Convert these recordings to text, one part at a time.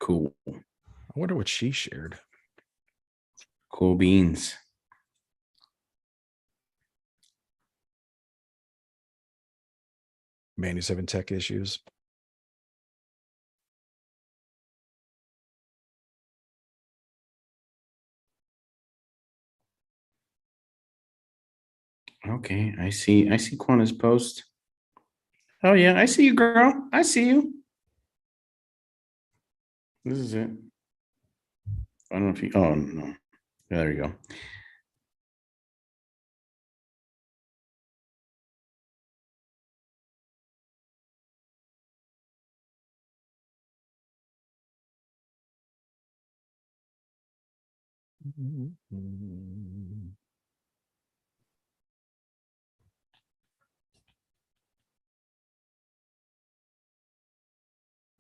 Cool. I wonder what she shared. Cool beans. Mandy's having tech issues. Okay, I see Quanta's post. Oh yeah, I see you, girl. I see you. This is it. I don't know if you. Oh no, there you go.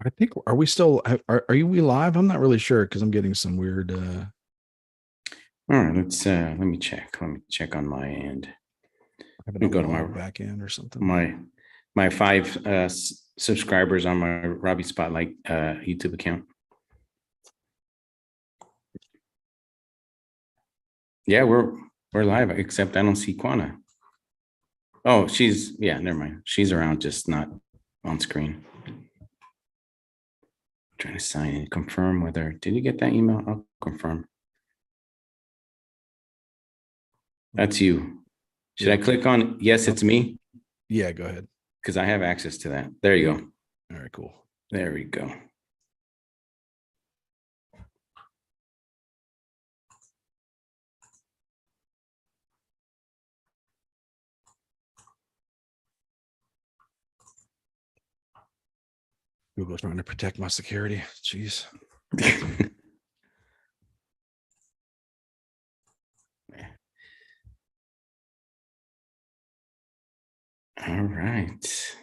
I think, are we still, are you we live? I'm not really sure because I'm getting some weird. All right, let me check. Let me check on my end. Let me go to my back end or something. My 5 subscribers on my Robbie Spotlight YouTube account. Yeah, we're live, except I don't see Quanta. Oh, never mind. She's around, just not on screen. Trying to sign in, confirm whether, did you get that email? I'll confirm. That's you. Should I click on, yes, it's me? Yeah, go ahead. Because I have access to that. There you go. All right, cool. There we go. Google's trying to protect my security. Jeez. All right.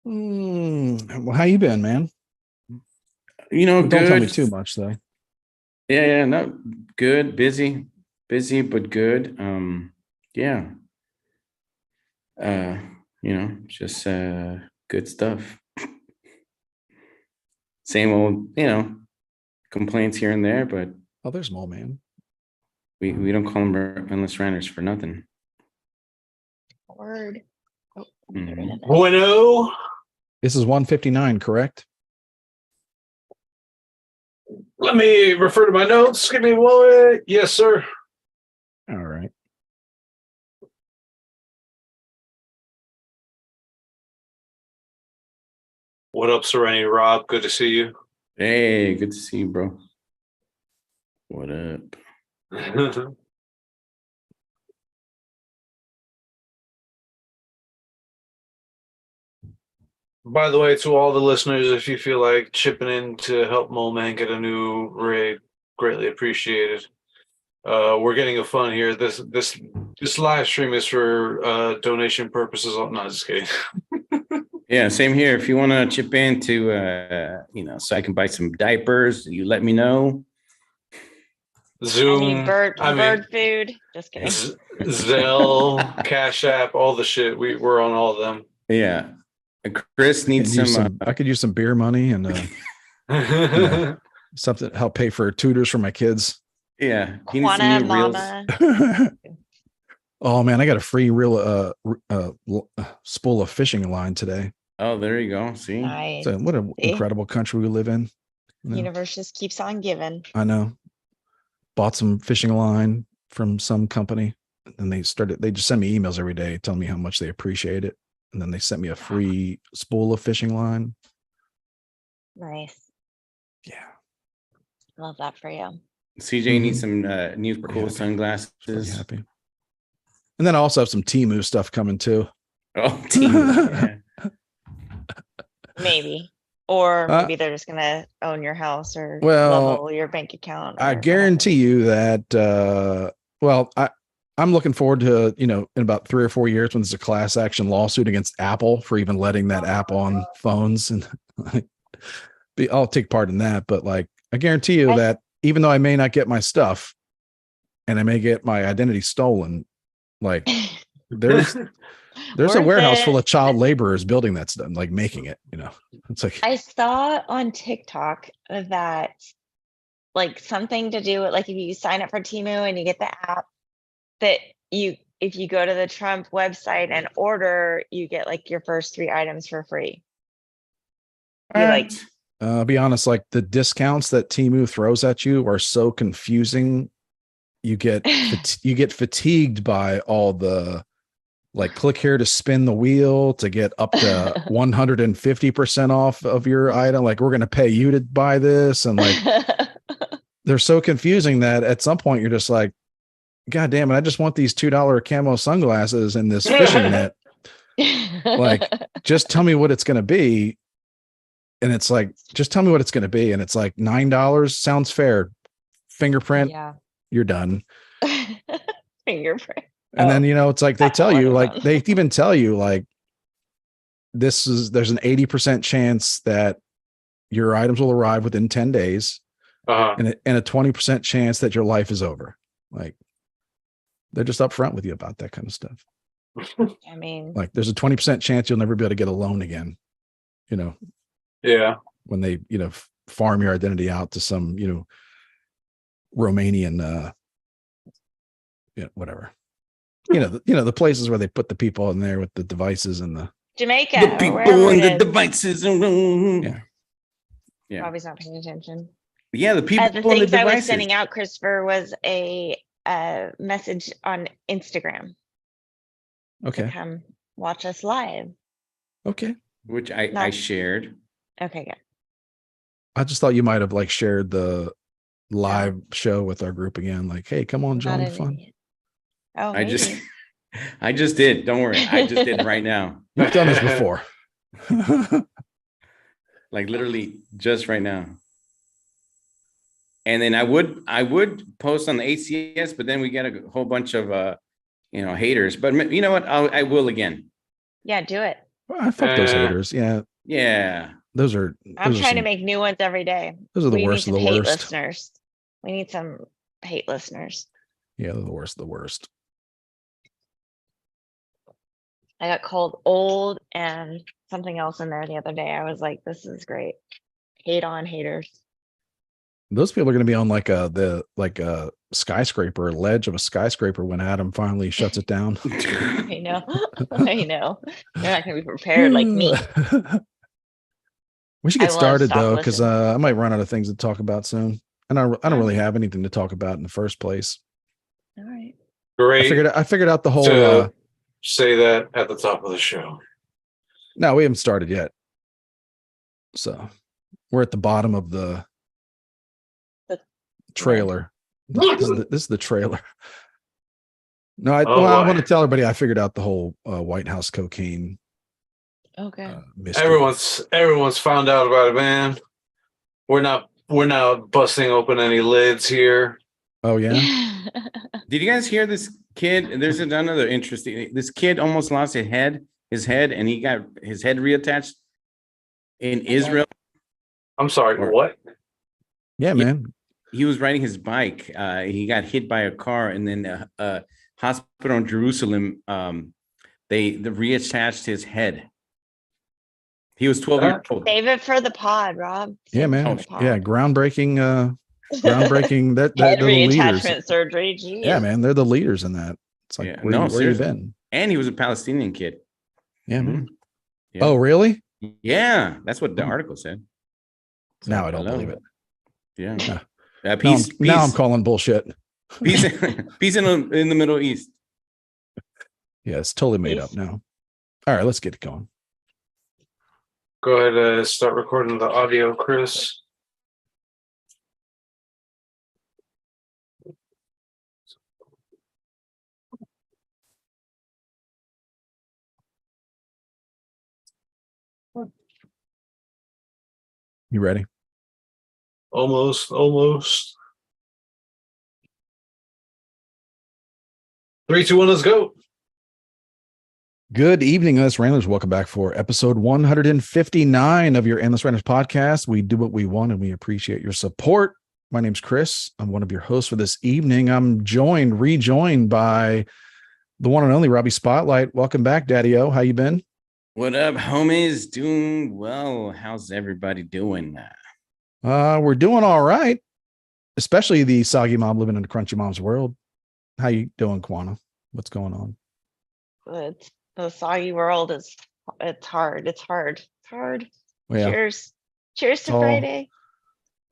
Well, how you been, man? Good. Don't tell me too much, though. Yeah, no, good. Busy, but good. Yeah. Just good stuff. Same old, complaints here and there, but there's more, man. We don't call them endless ranters for nothing. Word. Bueno. This is 159, correct? Let me refer to my notes. Give me a moment. Yes, sir. All right. What up, Serenity Rob? Good to see you. Hey, good to see you, bro. What up? By the way, to all the listeners, if you feel like chipping in to help Mole Man get a new rig, greatly appreciated. We're getting a fun here. This live stream is for donation purposes. No, just kidding. Yeah, same here. If you want to chip in to, so I can buy some diapers, you let me know. Zoom, bird food. Just kidding. Zelle, Cash App, all the shit. We're on all of them. Yeah. Chris needs some. I could use some beer money and something to help pay for tutors for my kids. Yeah, he needs some new reels. Oh man, I got a free reel spool of fishing line today. Oh, there you go. See, nice. So what an incredible country we live in. Universe just keeps on giving. I know. Bought some fishing line from some company, and they just send me emails every day telling me how much they appreciate it. And then they sent me a free spool of fishing line. Nice. Yeah. Love that for you. CJ needs some new cool sunglasses. Pretty happy. And then I also have some Temu stuff coming too. Oh, Temu. Maybe. Or maybe they're just going to own your house or level your bank account. I guarantee you that, I'm looking forward to, in about 3 or 4 years when there's a class action lawsuit against Apple for even letting that app on phones. And I'll take part in that. But I guarantee you that even though I may not get my stuff and I may get my identity stolen, Like there's a Worth warehouse it. full of child laborers building that stuff, like making it, it's like, I saw on TikTok that like something to do with like if you sign up for Temu and you get the app that if you go to the Trump website and order, you get like your first 3 items for free. You like I'll be honest, like the discounts that Temu throws at you are so confusing. You get fatigued by all the like click here to spin the wheel to get up to 150% off of your item. Like we're going to pay you to buy this. And like, they're so confusing that at some point you're just like, God damn it. I just want these $2 camo sunglasses and this fishing net. Like, just tell me what it's going to be. And it's like, just tell me what it's going to be. And it's like $9 sounds fair. Fingerprint, yeah. you're done. Fingerprint. And then, it's like they tell you, like they even tell you like there's an 80% chance that your items will arrive within 10 days and a 20% chance that your life is over. Like they're just upfront with you about that kind of stuff. I mean, like there's a 20% chance you'll never be able to get a loan again, Yeah. when they, farm your identity out to some, Romanian, whatever. The places where they put the people in there with the devices and the Jamaica. The people and the devices. Yeah. Robbie's not paying attention. Yeah, the people The and the things I was devices. sending out, Christopher, was a message on Instagram. Okay. To come watch us live. Okay. Which I shared. Okay, good. I just thought you might have like shared the live show with our group again. Like, hey, come on, join the fun. Oh, I just did. Don't worry. I just did right now. You've done this before. Like literally just right now. And then I would post on the ACS, but then we get a whole bunch of haters. But you know what? I will again. Yeah, do it. Well, fuck those haters. Yeah. Yeah. I'm trying to make new ones every day. Those are the worst of the worst. Listeners. We need some hate listeners. Yeah, they're the worst of the worst. I got called old and something else in there the other day. I was like, this is great. Hate on haters. Those people are going to be on like a skyscraper, ledge of a skyscraper when Adam finally shuts it down. I know. I know. They're not going to be prepared like me. We should get started though, because I might run out of things to talk about soon. And I don't really have anything to talk about in the first place. All right. Great. I figured out the whole say that at the top of the show. No, we haven't started yet. So we're at the bottom of the trailer. This is the trailer. No, I want to tell everybody I figured out the whole White House cocaine. Okay. Everyone's found out about it, man. We're not busting open any lids here. Oh yeah. Did you guys hear this kid? There's another interesting. This kid almost lost his head, and he got his head reattached in Israel. I'm sorry, what? Yeah, man. He was riding his bike. He got hit by a car, and then a hospital in Jerusalem. They reattached his head. He was 12 years old. Save it for the pod, Rob. Yeah, man. Yeah, groundbreaking. Groundbreaking. They're the leaders. Surgery. Geez. Yeah, man. They're the leaders in that. It's like, where you been? And he was a Palestinian kid. Yeah, man. Yeah. Oh, really? Yeah, that's what the article said. So, now I don't believe it. Yeah. Peace. Now I'm calling bullshit. Peace in the Middle East. Yeah, it's totally made up now. All right, let's get it going. Go ahead and start recording the audio, Chris. You ready? Almost. 3, 2, 1, let's go. Good evening, Endless Ramblers. Welcome back for episode 159 of your Endless Ramblers podcast. We do what we want and we appreciate your support. My name's Chris. I'm one of your hosts for this evening. I'm rejoined by The one and only Robbie Spotlight. Welcome back, Daddy O. How you been? What up, homies? Doing well. How's everybody doing? We're doing all right, especially the soggy mom living in the crunchy mom's world. How you doing, Quana? What's going on? It's the soggy world is it's hard. It's hard. It's hard. Well, yeah. Cheers. Cheers to all- Friday.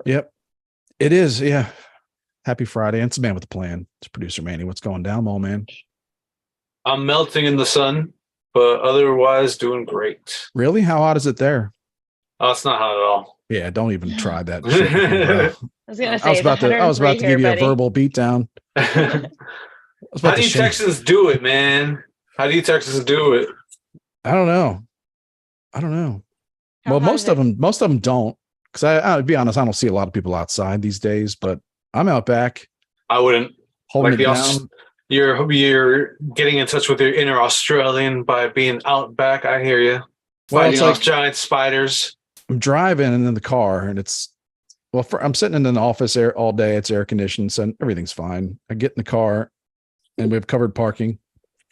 Yep. It is. Yeah. Happy Friday. And it's the man with the plan. It's producer Manny. What's going down, Mo man? I'm melting in the sun, but otherwise doing great. Really? How hot is it there? Oh, it's not hot at all. Yeah, don't even try that shit with me, bro. I was gonna I say was about to give you a buddy. verbal beatdown. I was about How to do you shame- Texans do it, man? How do you Texans do it? I don't know. How Well, hot most is of it? them don't. Because I'll be honest, I don't see a lot of people outside these days, but I'm out back I wouldn't. holding Like it the down. You're getting in touch with your inner Australian by being out back. I hear you. Well, Fighting it's off like giant spiders. I'm driving and in the car, and I'm sitting in an office air all day. It's air conditioned, so everything's fine. I get in the car, and we have covered parking.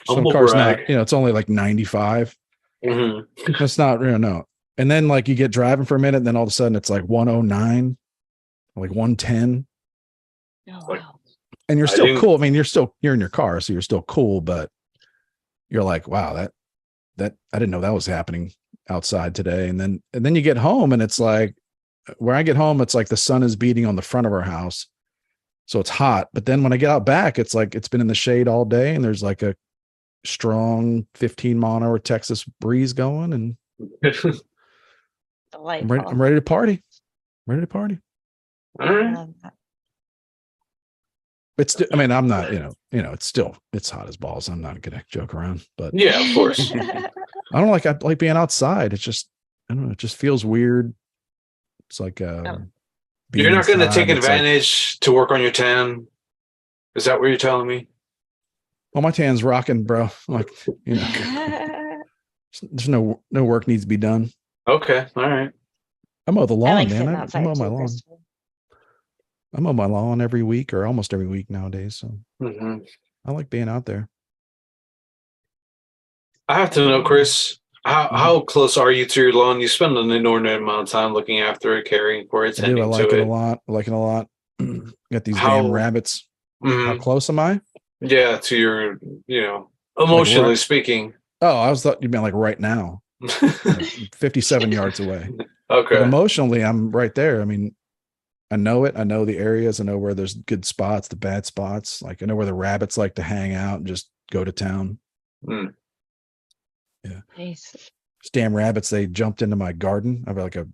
Some Humble cars brag. not, it's only like 95. Mhm. That's not no. And then like you get driving for a minute, and then all of a sudden it's like 109, like 110, Oh, like- wow. and you're I still didn't- cool. I mean, you're in your car, so you're still cool, but you're like, wow, that I didn't know that was happening outside today. And then you get home, and it's like where I get home, it's like the sun is beating on the front of our house, so it's hot. But then when I get out back, it's like it's been in the shade all day, and there's like a strong 15 mile an hour Texas breeze going, and Delightful. I'm ready to party. Ready to party. All I right. love that. It's, I mean, I'm not, it's hot as balls. I'm not gonna joke around, but Yeah, of course. I like being outside. It's just, I don't know, it just feels weird. It's like being You're not going to inside, take it's like, advantage to work on your tan. Is that what you're telling me? oh, my tan's rocking, bro. Like, there's no work needs to be done. Okay. All right. I mow the I lawn, like man. sitting I outside mow my too, lawn. Christopher. I mow my lawn every week or almost every week nowadays. So hmm I like being out there. I have to know, Chris, how close are you to your lawn? You spend an inordinate amount of time looking after it, caring for it, I do. tending I like to it it. a lot. I like it a lot. Got these How- damn rabbits. Mhm. How close am I? Yeah, to your, emotionally right- speaking. Oh, I thought you meant like right now, like 57 yards away. But Okay. emotionally, I'm right there. I mean, I know it. I know the areas. I know where there's good spots, the bad spots. Like I know where the rabbits like to hang out and just go to town. Nice. These damn rabbits, they jumped into my garden. I have like a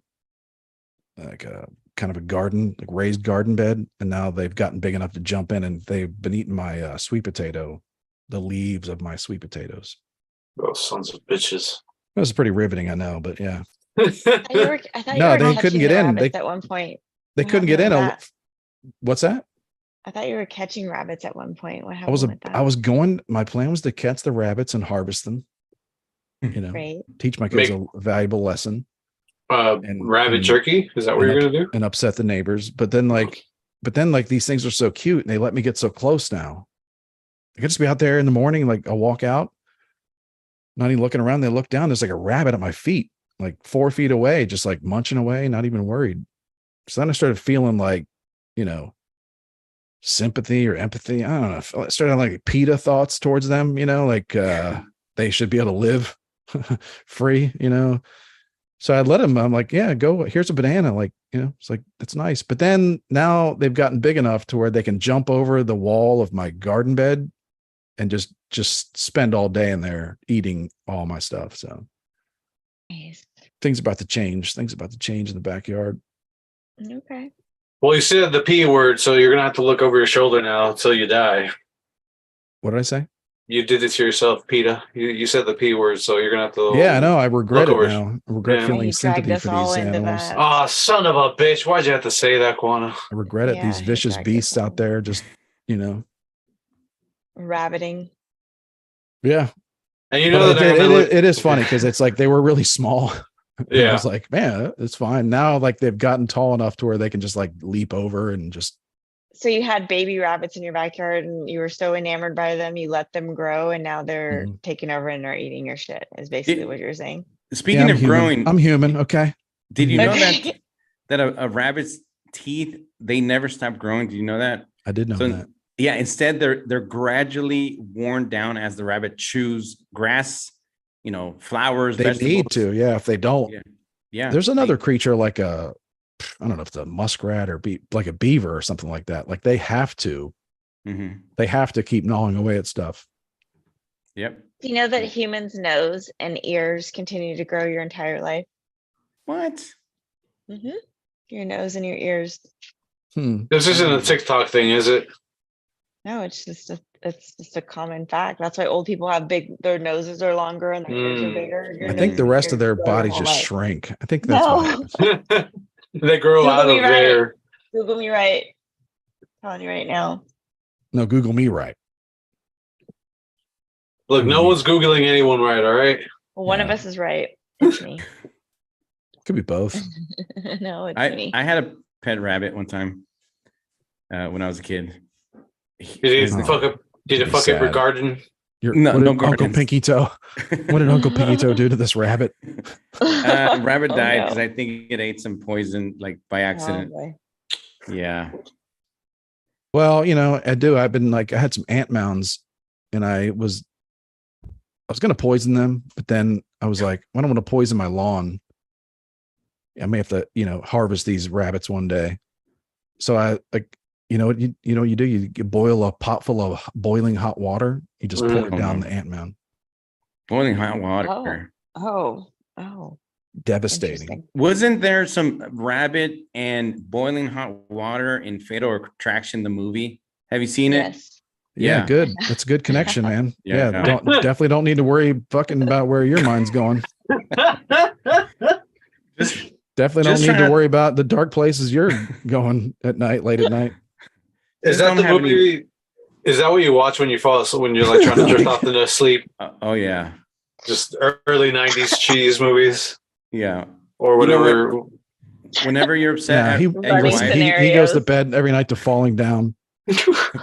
kind of a garden, like raised garden bed. And now they've gotten big enough to jump in, and they've been eating my sweet potato, the leaves of my sweet potatoes. Those sons of bitches. That was pretty riveting, I know, but yeah, I thought you were No, they couldn't catching get the in. rabbits They- at one point. they What couldn't get in. happened with What's that? I thought you were catching rabbits at one point. What I happened was with that? I was going. My plan was to catch the rabbits and harvest them. Great. Teach my kids a valuable lesson And- Rabbit and- jerky? Is that what and you're going to do? and upset the neighbors. But then like these things are so cute, and they let me get so close now. I could just be out there in the morning, like I'll walk out, not even looking around. They look down. There's like a rabbit at my feet, like 4 feet away, just like munching away, not even worried. So then I started feeling like, sympathy or empathy. I don't know. I started having like PETA thoughts towards them, like they should be able to live free, So I let them, I'm like, yeah, go, here's a banana. Like, it's like, that's nice. But then now they've gotten big enough to where they can jump over the wall of my garden bed and just spend all day in there eating all my stuff. So Nice. things about to change. Things about to change in the backyard. Okay. Well, you said the P word, so you're going to have to look over your shoulder now until you die. What did I say? You did it to yourself, PETA. You said the P word, so you're going to have to. Yeah, I know. I regret it over- now. I regret Yeah. feeling You dragged sympathy us for all these into animals. that. Oh, son of a bitch. Why'd you have to say that, Quana? I regret it. Yeah, These he vicious dragged us beasts all. out there just, Rabbiting. yeah. And you But know I that did- I'm it is funny because it's like they were really small. And I Yeah. was like, man, it's fine. Now like they've gotten tall enough to where they can just like leap over and just So you had baby rabbits in your backyard and you were so enamored by them, you let them grow and now they're taking over and are eating your shit, is basically what you're saying. Speaking I'm of human. growing, I'm human. Okay. did you know Okay. that a rabbit's teeth, they never stop growing? Do you know that? I did know So that. yeah, instead they're gradually worn down as the rabbit chews grass, flowers, They vegetables. need to. Yeah. If they don't, Yeah. there's another creature like I don't know if it's a muskrat or like a beaver or something like that. Like they have to keep gnawing away at stuff. Yep. Do you know that humans' nose and ears continue to grow your entire life? What? Your nose and your ears. This isn't a TikTok thing, is it? No, it's just a common fact. That's why old people have their noses are longer and their ears are bigger. Your I think nose the and rest of ears their grow your bodies whole just life. shrink. I think that's what No, happens. They grow Google out me of right. there. Google me right. I'm telling you right now. No, Google me right. Look, no one's Googling anyone right, all right? Well, one of Yeah. us is right. It's me. Could be both. No, it's me. I had a pet rabbit one time when I was a kid. Did you fuck it sad. regarding? No, what did no Uncle gardens. Pinky Toe? What did Uncle Pinky Toe do to this rabbit? Rabbit Oh, died no. because I think it ate some poison, like by accident. Oh, boy. Yeah. Well, I've been I had some ant mounds and I was going to poison them, but then I was like, I don't want to poison my lawn. I may have to, harvest these rabbits one day. So I what you do, you boil a pot full of boiling hot water. You just pour it down the ant mound. Boiling hot water. Oh. Devastating. Interesting. Wasn't there some rabbit and boiling hot water in Fatal Attraction, the movie? Have you seen it? Yes. Yeah, Yeah. good. That's a good connection, man. Yeah. Definitely don't need to worry fucking about where your mind's going. Just Definitely don't Just need trying to to- worry about the dark places you're going at night, late at night. Is Just that don't the have movie? Is that what you watch when you fall asleep, when you're like trying to drift off into sleep? oh yeah. Just early 90s cheese movies Yeah. or You know whatever. Whenever you're upset, Yeah, at your wife- he goes to bed every night to Falling Down.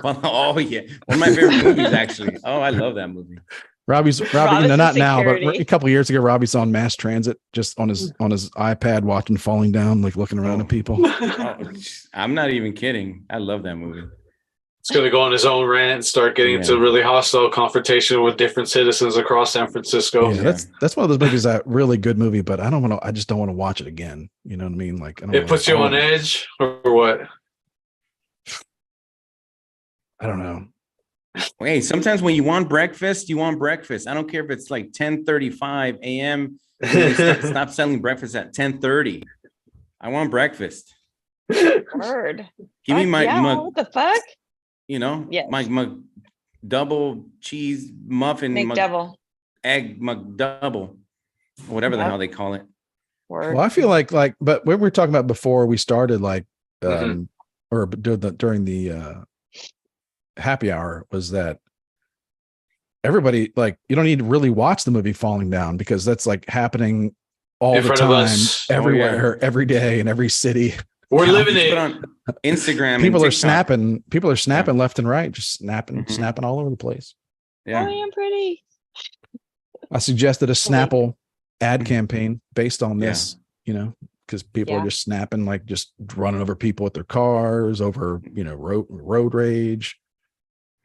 oh yeah, one of my favorite movies actually. Oh, I love that movie. Robbie, Rob is not a now, but security. a couple of years ago, Robbie saw on mass transit, just on his iPad, watching Falling Down, like looking around at people. Oh, I'm not even kidding. I love that movie. It's going to go on his own rant and start getting into really hostile confrontation with different citizens across San Francisco. Yeah, that's one of those movies that really good movie, but I just don't want to watch it again. You know what I mean? Like It puts you on edge or what? I don't know. Hey, sometimes when you want breakfast, you want breakfast. I don't care if it's like 10:35 a.m. Stop selling breakfast at 10:30. I want breakfast. Word. Give me my mug. What the fuck? Yes. my double cheese muffin, McDouble. egg McDouble, whatever the hell they call it. Word. Well, I feel like, but what we were talking about before we started, or during the happy hour, was that everybody, you don't need to really watch the movie Falling Down, because that's happening all the time, everywhere, every day, in every city. We're living it on Instagram. People and are snapping. People are snapping left and right, just snapping all over the place. Yeah. I am pretty. I suggested a Snapple ad campaign based on this, because people are just snapping, just running over people with their cars, over, road rage.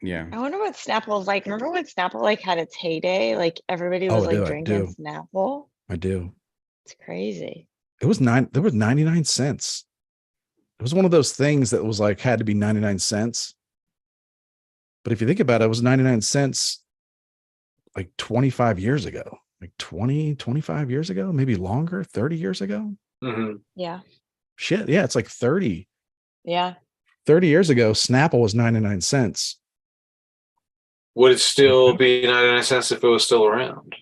Yeah. I wonder what Snapple is like. Remember when Snapple had its heyday? Everybody was drinking Snapple. I do. It's crazy. There was 99 cents. It was one of those things that was had to be 99 cents. But if you think about it, it was 99 cents 25 years ago, 25 years ago, maybe longer, 30 years ago. Mm-hmm. Yeah. Shit. Yeah. It's 30. Yeah. 30 years ago, Snapple was 99 cents. Would it still be 99 cents if it was still around?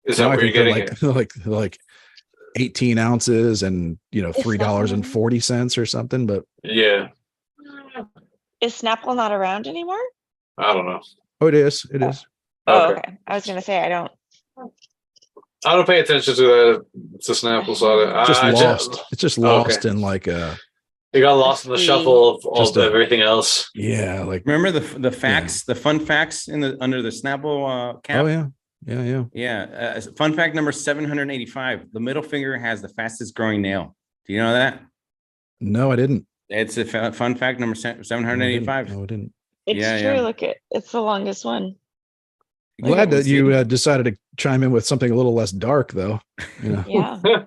Is that where you're getting it? like 18 ounces and $3.40 or something. But yeah, is Snapple not around anymore? I don't know. Oh, it is. It is. Oh, okay. I was gonna say I don't pay attention to that. It's a Snapple, so It's just lost in It got lost in the shuffle of all Just of everything else. Yeah, like Remember the facts, the fun facts in the under the Snapple cap? oh yeah. Yeah. Fun fact number 785. The middle finger has the fastest growing nail. Do you know that? No, I didn't. It's a fun fact number 785. No, I didn't. It's Yeah, true. yeah. Look, it's the longest one. Glad that See? you decided to chime in with something a little less dark, though. You Yeah. know?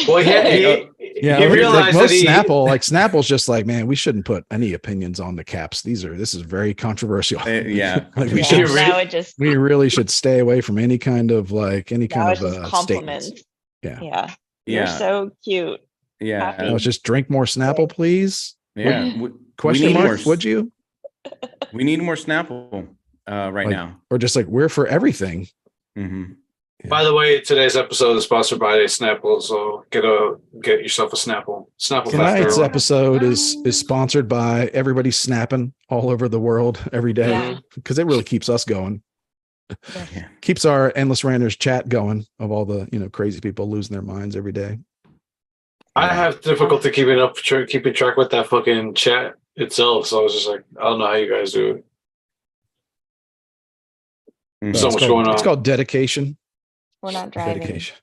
Well, he Yeah, he like realized that most he Snapple, like Snapple's just like, man, we shouldn't put any opinions on the caps. This is very controversial. Yeah. Like we Yeah, should, now it just we really should stay away from any kind of now it's just statements. compliments. Yeah. Yeah. You're Yeah. so cute. Yeah. Happy. No, it's just drink more Snapple, please. Yeah. Question need mark? more- Would you? We need more Snapple right Like- now. Or just like we're for everything. Mhm. By the way, today's episode is sponsored by Snapple, so get yourself a Snapple. Snapple Tonight's Factor. episode is sponsored by everybody snapping all over the world every day Yeah. because it really keeps us going. Yeah. Keeps our endless ranters chat going of all the crazy people losing their minds every day. I have difficulty keeping track with that fucking chat itself, so I was just like, I don't know how you guys do it. Mhm. So It's much called- going on. It's called dedication. We're not driving. Dedication.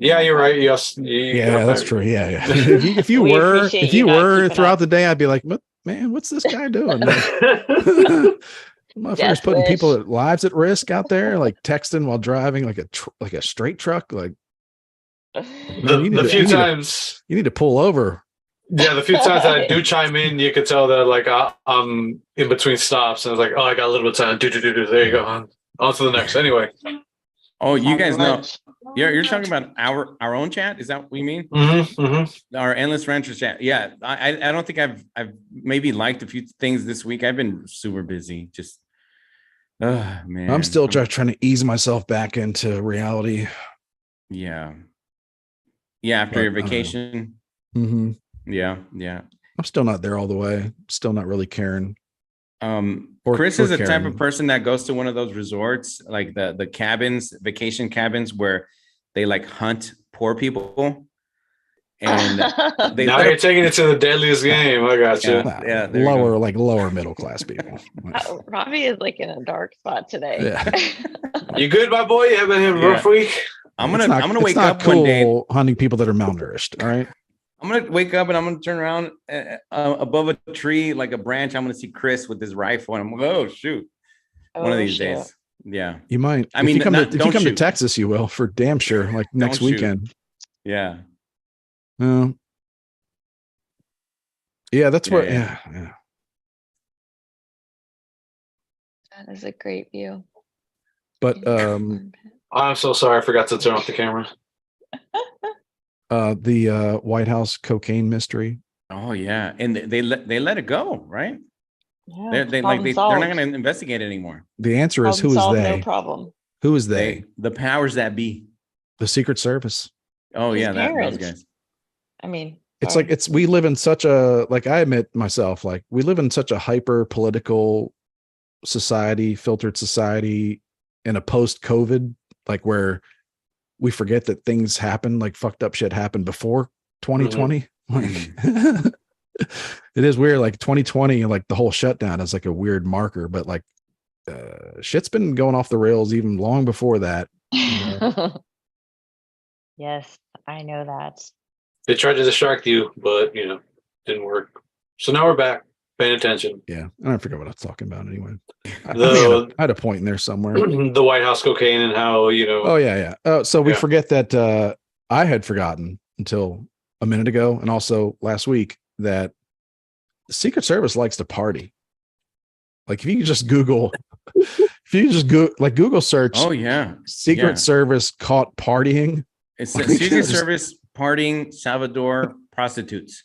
Yeah, you're right. Yes. Yeah, that's true. Yeah, yeah. If you We were, appreciate if you you not were keeping throughout up. the day, I'd be like, what, man, what's this guy doing? Like, motherfuckers Death putting wish. people's lives at risk out there, like texting while driving, like a straight truck. Like, man, you need the to- few you need to- times, you need to pull over. yeah, the few times that I do chime in, you can tell that like I'm in between stops, and I was like, oh, I got a little bit of time. Do. There you go. On to the next. Anyway. Oh, you guys know. Lunch. You're talking about our own chat? Is that what you mean? Our endless ranters chat. Yeah, I don't think I've maybe liked a few things this week. I've been super busy. Just, man. I'm still trying to ease myself back into reality. Yeah. Yeah. After But, your vacation. hmm Yeah. I'm still not there all the way. Still not really caring. Chris or is the type Karen. of person that goes to one of those resorts, like the cabins, vacation cabins, where they like hunt poor people, and they Now you're taking it to the deadliest game. I got you. Yeah, there you go. lower middle class people. Robbie is like in a dark spot today. Yeah. You good, my boy? You having a rough week? I'm It's gonna not wake cool up one day. hunting people that are malnourished. All right. I'm gonna wake up and I'm gonna turn around above a tree, like a branch. I'm gonna see Chris with his rifle, and I'm like, oh shoot, one of these shoot. days. Yeah, You might. I mean, if you come, not- to, if you don't come to shoot. Texas, you will for damn sure. Like next Don't shoot. weekend. yeah. Yeah, that's Yeah, what. yeah. Yeah. That is a great view. But I'm so sorry. I forgot to turn off the camera. the White House cocaine mystery. Oh yeah, and they let it go, right? Yeah, They're problem not solved. gonna investigate it anymore. The answer is Problem who is solved, they? No problem. Who is they? The powers that be. The Secret Service. Oh His yeah, those parents. guys. I mean, It's sorry. like we live in such a, like, I admit myself, like we live in such a hyper political society, filtered society in a post COVID, like where we forget that things happen, like fucked up shit happened before 2020. Like it is weird. Like 2020, like the whole shutdown is like a weird marker, but like shit's been going off the rails even long before that. Yes, I know that. They tried to distract you, but didn't work. So now we're back, paying attention. Yeah. I don't forget what I was talking about anyway. I think I had a point in there somewhere. The White House cocaine and how Oh yeah. So we Yeah. forget that I had forgotten until a minute ago, and also last week, that the Secret Service likes to party. Like if you just Google, Google search, Oh yeah, Secret yeah. Service caught partying. It's Like, a Secret just- Service partying Salvador prostitutes.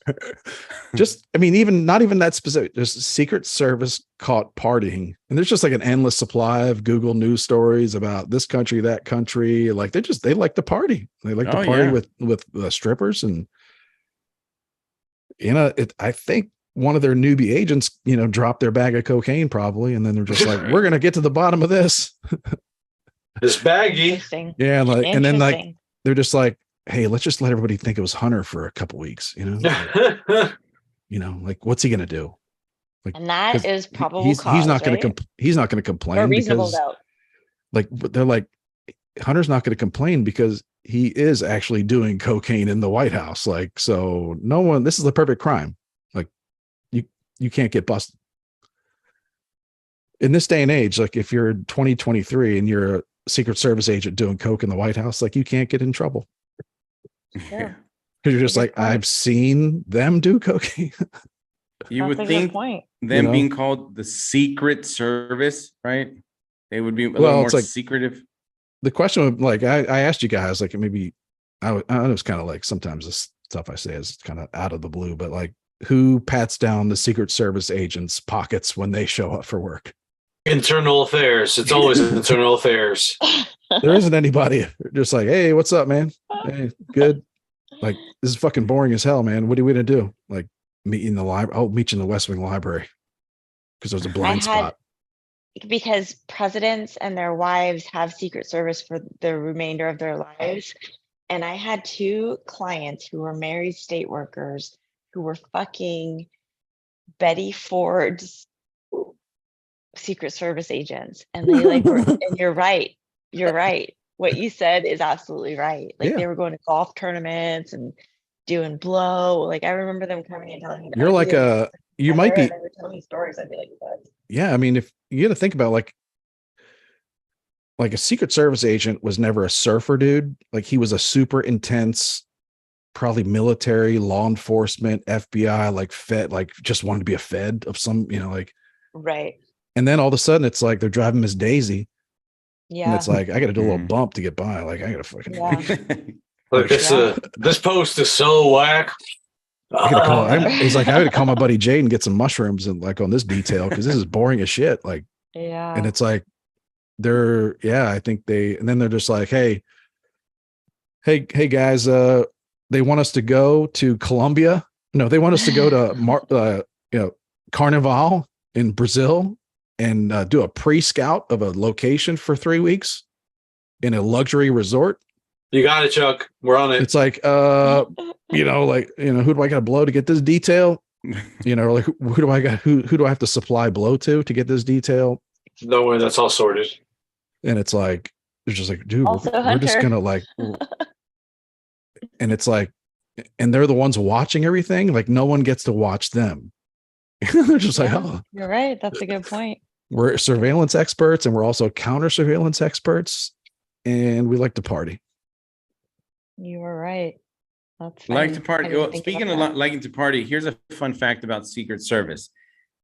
Just, I mean, not even that specific. Just Secret Service caught partying, and there's just like an endless supply of Google news stories about this country, that country. Like they like to party. They like to Oh, party yeah. with strippers, and I think one of their newbie agents, dropped their bag of cocaine probably, and then they're just like, we're gonna get to the bottom of this. this baggy. Interesting. Yeah, like, and then like Interesting. they're just like, hey, let's just let everybody think it was Hunter for a couple weeks, you know? Like, you know, like what's he gonna do? Like, And that is probable he's cause, not gonna right? he's not gonna Or complain reasonable because doubt. like they're like Hunter's not gonna complain because he is actually doing cocaine in the White House. Like, so no one, this is the perfect crime. Like you can't get busted. In this day and age, like if you're 2023 and you're a Secret Service agent doing coke in the White House, like you can't get in trouble. Sure. Because you're just Good like, point. I've seen them do cocaine. You That's would a good think point. them know? being called the Secret Service, right? They would be a Well, little more it's like- secretive. The question of like, I asked you guys, like maybe I was kind of like, sometimes this stuff I say is kind of out of the blue, but like who pats down the Secret Service agents' pockets when they show up for work? Internal affairs. It's always internal affairs. There isn't anybody just like, hey, what's up, man? Hey, good. Like, this is fucking boring as hell, man. What are we gonna do? Like, meet in the library. I'll meet you in the West Wing library because there's a blind spot. Because presidents and their wives have Secret Service for the remainder of their lives. And I had 2 clients who were married state workers who were fucking Betty Ford's Secret Service agents. And they like were, and you're right. You're right. What you said is absolutely right. Like Yeah. they were going to golf tournaments and doing blow. Like I remember them coming and telling me. You're like you might be. They were telling me stories. I'd be like, what? Yeah, I mean, if you got to think about like a Secret Service agent was never a surfer dude. Like he was a super intense, probably military, law enforcement, FBI, like Fed, like just wanted to be a Fed of some, you know, like. Right. And then all of a sudden, it's like they're driving Miss Daisy, and Yeah. it's like I got to do a little Mm. bump to get by. Like I got to fucking. Yeah. Look, this post is so whack. I gotta call. He's like, I gotta call my buddy Jade and get some mushrooms and like on this detail because this is boring as shit. Like, Yeah. and it's like I think and then they're just like, hey guys, they want us to go to Colombia. No, they want us to go to Carnival in Brazil and do a pre-scout of a location for 3 weeks in a luxury resort. You got it, Chuck. We're on it. It's like, who do I got to blow to get this detail? You know, like who do I got? Who do I have to supply blow to get this detail? Don't worry, that's all sorted. And it's like, it's just like, dude, Also we're just Hunter. gonna like, and it's like, and they're the ones watching everything. Like no one gets to watch them. They're just like, Yeah, oh, you're right. That's a good point. we're surveillance experts and we're also counter surveillance experts, and we like to party. You were right. That's Like funny. to party. I didn't Well, think speaking about of liking to party, here's a fun fact about Secret Service.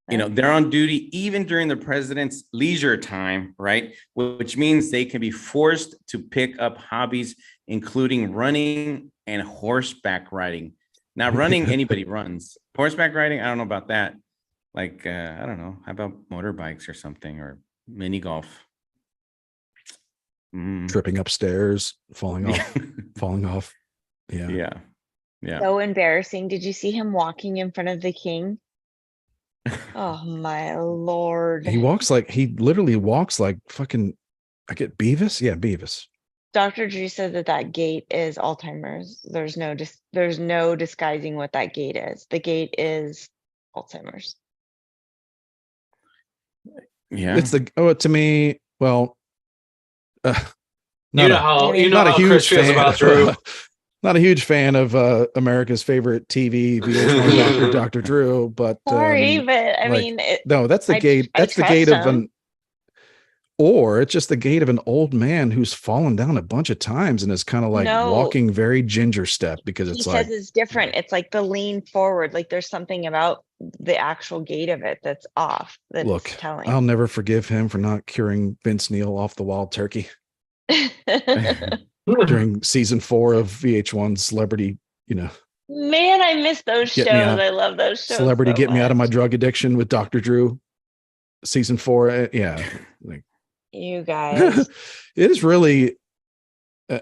You know, Okay. they're on duty even during the president's leisure time, right? Which means they can be forced to pick up hobbies, including running and horseback riding. Now, running, anybody runs. Horseback riding, I don't know about that. Like, I don't know. How about motorbikes or something, or mini golf? Tripping upstairs, falling off. Yeah. Yeah. Yeah. So embarrassing. Did you see him walking in front of the king? Oh my lord. He literally walks like fucking, I get Beavis. Yeah. Beavis. Dr. Drew said that gait is Alzheimer's. There's no disguising what that gait is. The gait is Alzheimer's. Yeah. It's to me, well, You know how Chris feels about Drew. Not a huge fan of America's favorite TV VH1 Dr. Drew, but Sorry, but I like, mean, no, that's the gate. That's the gate of or it's just the gait of an old man who's fallen down a bunch of times and is kind of like walking very ginger step because he says it's different. It's like the lean forward. Like there's something about the actual gait of it that's off. That's telling. I'll never forgive him for not curing Vince Neil off the wild turkey during season 4 of VH1 Celebrity. You know, man, I miss those shows. I love those shows. Celebrity, get me out of my drug addiction with Dr. Drew. Season 4, yeah, like. You guys, it is really, a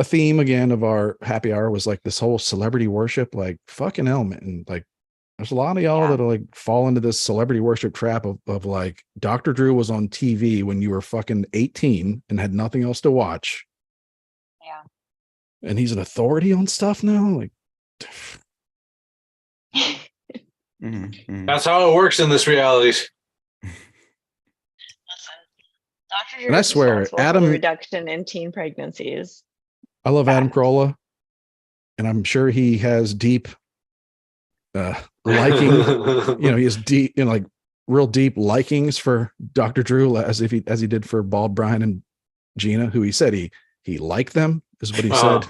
theme again of our happy hour was like this whole celebrity worship, like fucking element. And like, there's a lot of y'all that are like fall into this celebrity worship trap of like Dr. Drew was on TV when you were fucking 18 and had nothing else to watch. Yeah. and he's an authority on stuff now. Like, That's how it works in this reality. Dr. Drew And I is swear, responsible for Adam- the reduction in teen pregnancies. I love Adam Fact. Carolla, and I'm sure he has deep liking. He has deep, like real deep likings for Dr. Drew, as he did for Bald Brian and Gina, who he said he liked them, is what he said.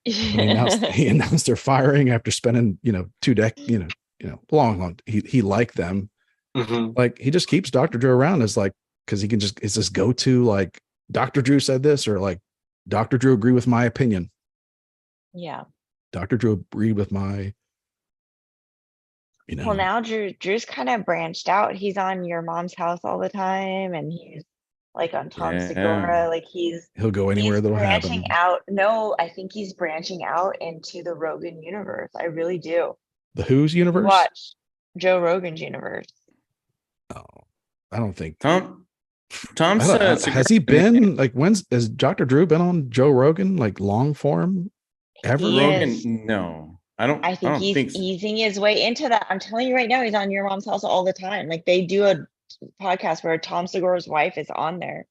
When he announced their firing after spending, long. He liked them. Mhm. Like, he just keeps Dr. Drew around as like, because it's this go-to, like, Dr. Drew said this, or like, Dr. Drew agreed with my opinion. Yeah. Dr. Drew agreed with my, Well, now Drew's kind of branched out. He's on Your Mom's House all the time, and he's like on Tom Yeah. Segura. Like he'll go anywhere he's that'll have him. branching out. No, I think he's branching out into the Rogan universe. I really do. The Who's universe? Watch Joe Rogan's universe. Oh, I don't think. Tom's Has he been like? Has Dr. Drew been on Joe Rogan, like, long form ever? He Rogan? is. No, I don't. I think he's think so. easing his way into that. I'm telling you right now, he's on Your Mom's House all the time. Like, they do a podcast where Tom Segura's wife is on there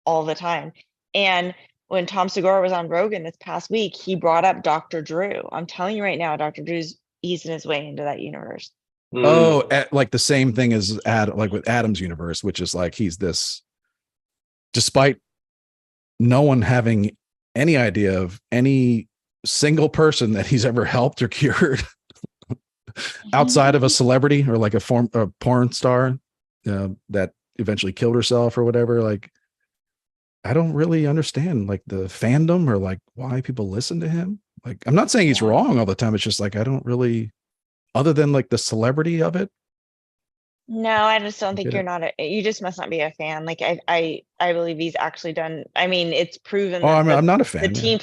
all the time. And when Tom Segura was on Rogan this past week, he brought up Dr. Drew. I'm telling you right now, Dr. Drew's easing his way into that universe. Oh, like the same thing as like with Adam's universe, which is like he's this, despite no one having any idea of any single person that he's ever helped or cured outside of a celebrity or like a porn star that eventually killed herself or whatever. Like, I don't really understand like the fandom or like why people listen to him. Like, I'm not saying he's Yeah. wrong all the time. It's just like, I don't really, other than like the celebrity of it. No, I just don't think Get it. you just must not be a fan. Like, I believe he's actually done. I mean, it's proven Oh, that I'm not a the fan. teen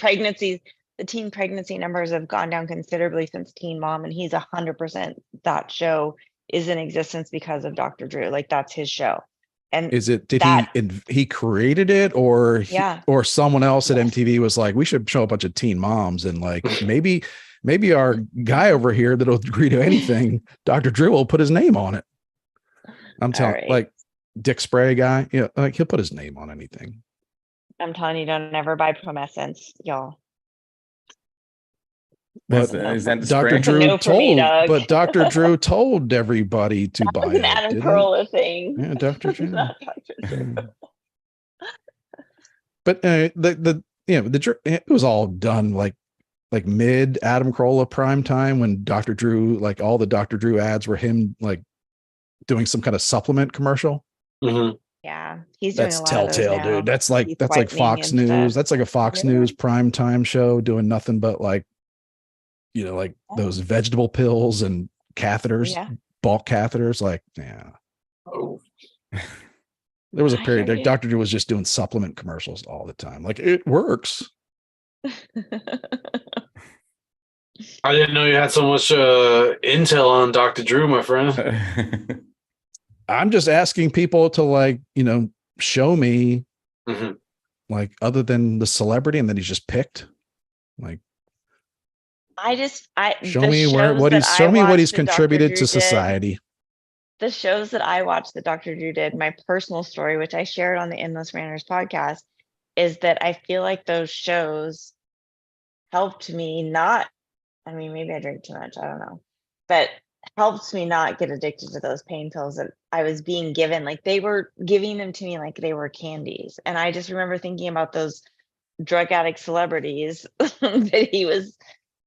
pregnancy numbers have gone down considerably since Teen Mom, and he's 100% that show is in existence because of Dr. Drew. Like, that's his show. And Is it, did that- he created it, or Yeah. or someone else at Yes. MTV was like, we should show a bunch of teen moms and like maybe our guy over here that'll agree to anything, Dr. Drew, will put his name on it. I'm telling, right. like, Dick Spray guy, like, he'll put his name on anything. I'm telling you, don't ever buy Promescence, y'all. But Is that the Dr. spray? Drew No for me, told, Doug. but Dr. Drew told everybody to buy It's an it. Adam didn't he? Carolla thing. Yeah, Dr. Drew. Not Dr. Drew. But it was all done like mid Adam Carolla prime time, when Dr. Drew, like, all the Dr. Drew ads were him like doing some kind of supplement commercial. Mhm. Yeah, he's doing That's a lot of those telltale, now. dude. That's like Teeth Fox whitening and News. stuff. That's like a Fox Yeah. News prime time show doing nothing but like, like those vegetable pills and catheters, Yeah. bulk catheters. Like, yeah. Oh. There was a I period hear that you. Dr. Drew was just doing supplement commercials all the time. Like, it works. I didn't know you had so much intel on Dr. Drew, my friend. I'm just asking people to, like, show me, Mhm. like, other than the celebrity and that he's just picked. Like, show the me shows what that he's I show me what he's watched that Dr. contributed Drew to did- society. The shows that I watched that Dr. Drew did, my personal story, which I shared on the Endless Ranters podcast, is that I feel like those shows helped me not, I mean, maybe I drink too much, I don't know, but helped me not get addicted to those pain pills that I was being given. Like, they were giving them to me like they were candies. And I just remember thinking about those drug addict celebrities that he was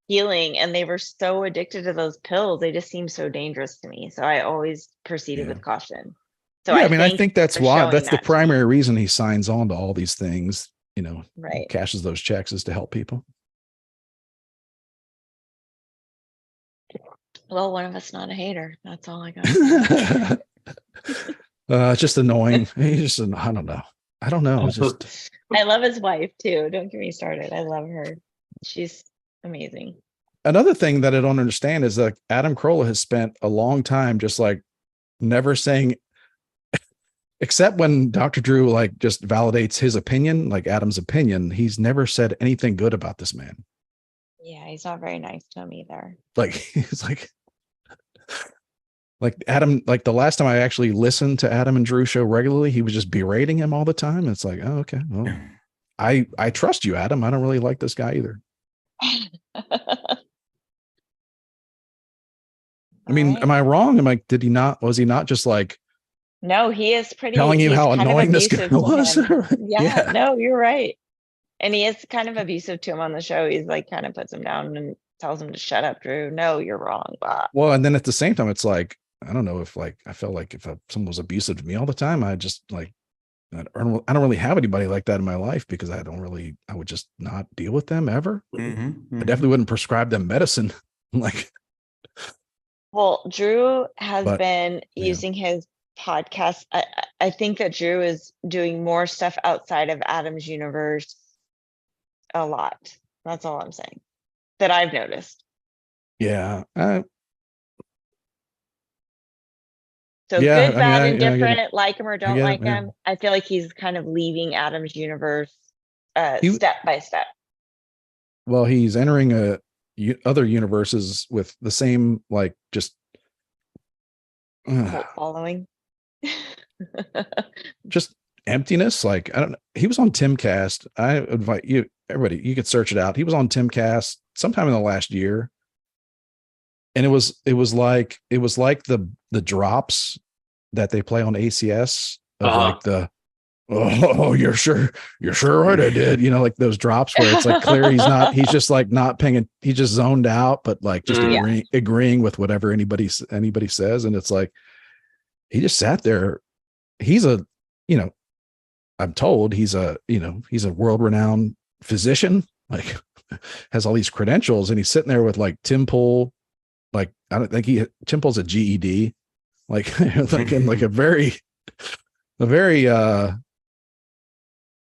healing, and they were so addicted to those pills. They just seemed so dangerous to me. So I always proceeded Yeah. with caution. So Yeah, I mean, I think that's for why, showing that's the that to me. primary reason he signs on to all these things, Right. cashes those checks, is to help people. Well, one of us not a hater. That's all I got. It's just annoying. He's just, I don't know. It's just, I love his wife too. Don't get me started. I love her. She's amazing. another thing that I don't understand is that Adam Carolla has spent a long time just like never saying, except when Dr. Drew like just validates his opinion, like Adam's opinion, he's never said anything good about this man. Yeah, he's not very nice to him either. Like he's like Adam, like the last time I actually listened to Adam and Drew show regularly, he was just berating him all the time. It's like, oh, okay. Well, I trust you, Adam. I don't really like this guy either. I mean, Right. am I wrong? Was he not just like No, he is pretty. telling you he's how kind of annoying this guy abusive to was? him. Yeah, Yeah. no, you're right. And he is kind of abusive to him on the show. He's like kind of puts him down and tells him to shut up, Drew. No, you're wrong. Blah. Well, and then at the same time, it's like, I don't know if like, I felt like if someone was abusive to me all the time, I just like, I don't really have anybody like that in my life because I would just not deal with them ever. I definitely wouldn't prescribe them medicine. Like, Well, Drew has But, been yeah. using his podcast. I think that Drew is doing more stuff outside of Adam's universe a lot. That's all I'm saying that I've noticed. yeah. So Yeah, good, I mean, bad, I and get it. different, like him or don't get it, like yeah. him. I feel like he's kind of leaving Adam's universe He- step by step. Well, he's entering other universes with the same, like, just Cult following. just emptiness. Like, I don't know. He was on Timcast. I invite you, everybody, you could search it out. He was on Timcast sometime in the last year. And it was like the drops that they play on ACS of like the, oh, you're sure right, I did, like those drops where it's like clear he's just like not paying it, he just zoned out, but like just agreeing with whatever anybody says. And it's like he just sat there. He's I'm told he's a world-renowned physician, like has all these credentials, and he's sitting there with like Tim Pool. Like, I don't think Tim Pool's a GED, like, like in like a very, I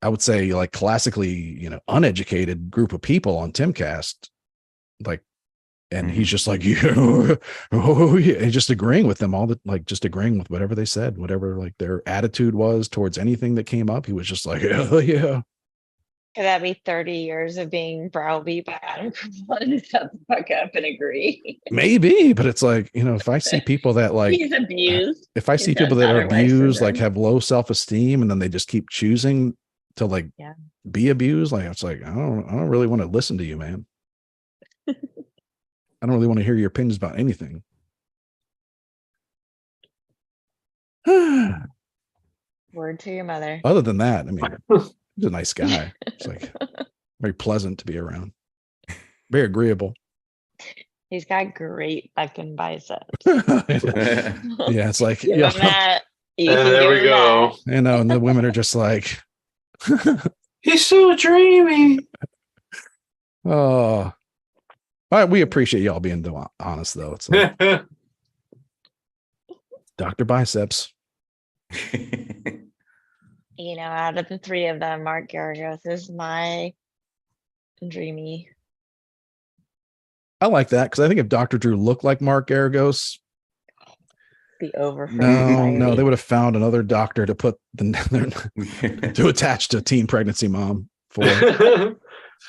would say like classically, uneducated group of people on Timcast, like, and he's just like, and just agreeing with them just agreeing with whatever they said, whatever like their attitude was towards anything that came up. He was just like, oh yeah. Could that be 30 years of being browbeat by Adam Carolla to shut the fuck up and agree? Maybe, but it's like, if I see people that like, He's abused. if I see people that are abused, like have low self-esteem, and then they just keep choosing to like be abused, like it's like, I don't really want to listen to you, man. I don't really want to hear your opinions about anything. Word to your mother. Other than that, I mean, he's a nice guy. It's like very pleasant to be around. Very agreeable. He's got great fucking biceps. Yeah, it's like, Give him that. You can there give we him go. and the women are just like, He's so dreamy. oh, all right. We appreciate y'all being honest, though. It's like Dr. Biceps. Out of the three of them, Mark Garagos is my dreamy. I like that because I think if Dr. Drew looked like Mark Garagos, The over. no, they would have found another doctor to put to attach to teen pregnancy mom for.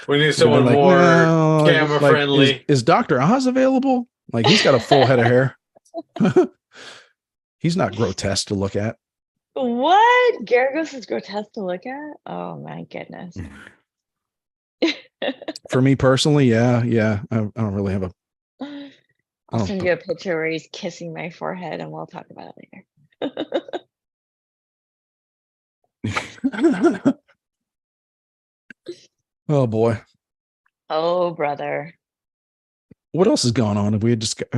We need someone like, more no, camera like, friendly. Is Dr. Oz available? Like, he's got a full head of hair. He's not grotesque to look at. What? Garagos is grotesque to look at? Oh my goodness. For me personally, yeah. I don't really have a. I'll send you a picture where he's kissing my forehead and we'll talk about it later. Oh boy. Oh brother. What else is going on? Have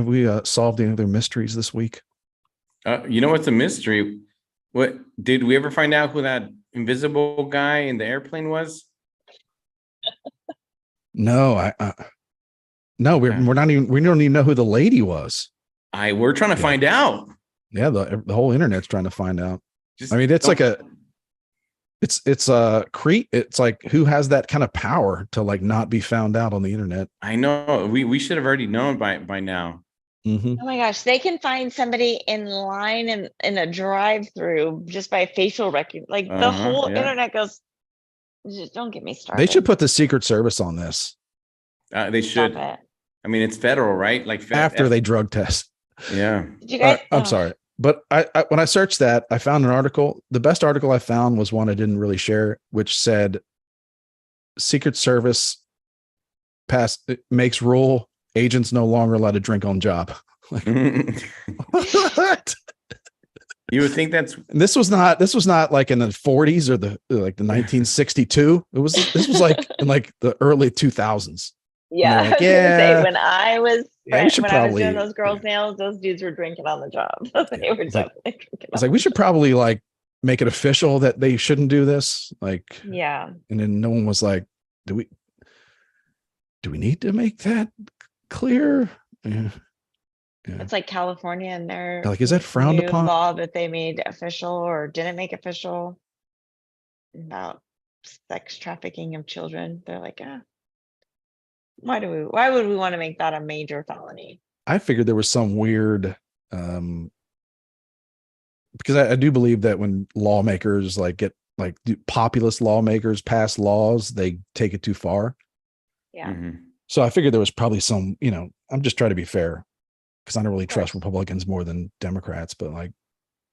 we solved any other mysteries this week? You know what's a mystery? What did we ever find out who that invisible guy in the airplane was? No, no, we're not even. We don't even know who the lady was. We're trying to find out. Yeah, the whole internet's trying to find out. I mean, it's like it's like who has that kind of power to like not be found out on the internet? I know we should have already known by now. Mm-hmm. Oh my gosh, they can find somebody in line in a drive-through just by facial recognition. Like the whole internet goes. Just don't get me started. They should put the Secret Service on this. They Stop should. it. I mean, it's federal, right? Like After they drug test. Yeah. Did you guys? I'm sorry. But I when I searched that, I found an article. The best article I found was one I didn't really share, which said Secret Service makes rule agents no longer allowed to drink on job. Like, what? You would think that's And this was not like in the 40s or the 1962. This was like in like the early 2000s. Yeah, like, I was gonna say when I was Yeah, we should when I was doing probably- those girls' nails, those dudes were drinking on the job. They were It's like- definitely drinking. I was like, we should probably like make it official that they shouldn't do this. Like, Yeah. and then no one was like, do we need to make that clear? Yeah. It's like California and their Like, is that frowned new upon? law that they made official or didn't make official about sex trafficking of children. They're like, why would we want to make that a major felony? I figured there was some weird, because I do believe that when lawmakers populist lawmakers pass laws, they take it too far. Yeah. So I figured there was probably some, I'm just trying to be fair because I don't really trust course. Republicans more than Democrats, but like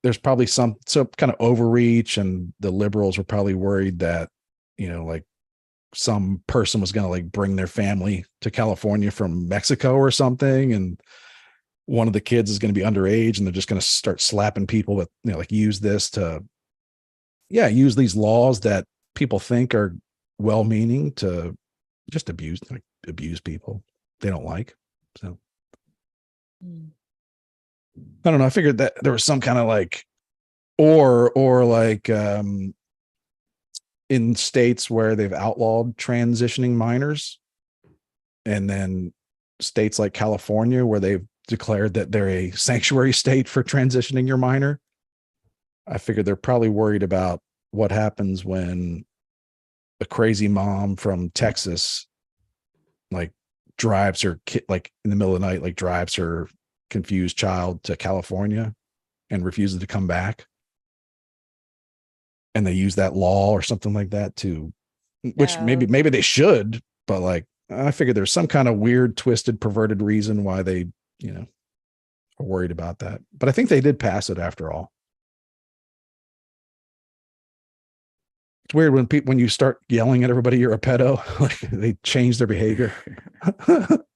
there's probably some kind of overreach, and the liberals were probably worried that, like some person was going to like bring their family to California from Mexico or something. And one of the kids is going to be underage and they're just going to start slapping people with, like use these laws that people think are well-meaning to just abuse people they don't like. So I don't know. I figured that there was some kind of like, or like, in states where they've outlawed transitioning minors, and then states like California where they've declared that they're a sanctuary state for transitioning your minor. I figured they're probably worried about what happens when a crazy mom from Texas like drives her kid, like in the middle of the night, like drives her confused child to California and refuses to come back. And they use that law or something like that to, which maybe they should, but like, I figured there's some kind of weird, twisted, perverted reason why they, are worried about that. But I think they did pass it after all. It's weird when you start yelling at everybody, you're a pedo, like they change their behavior.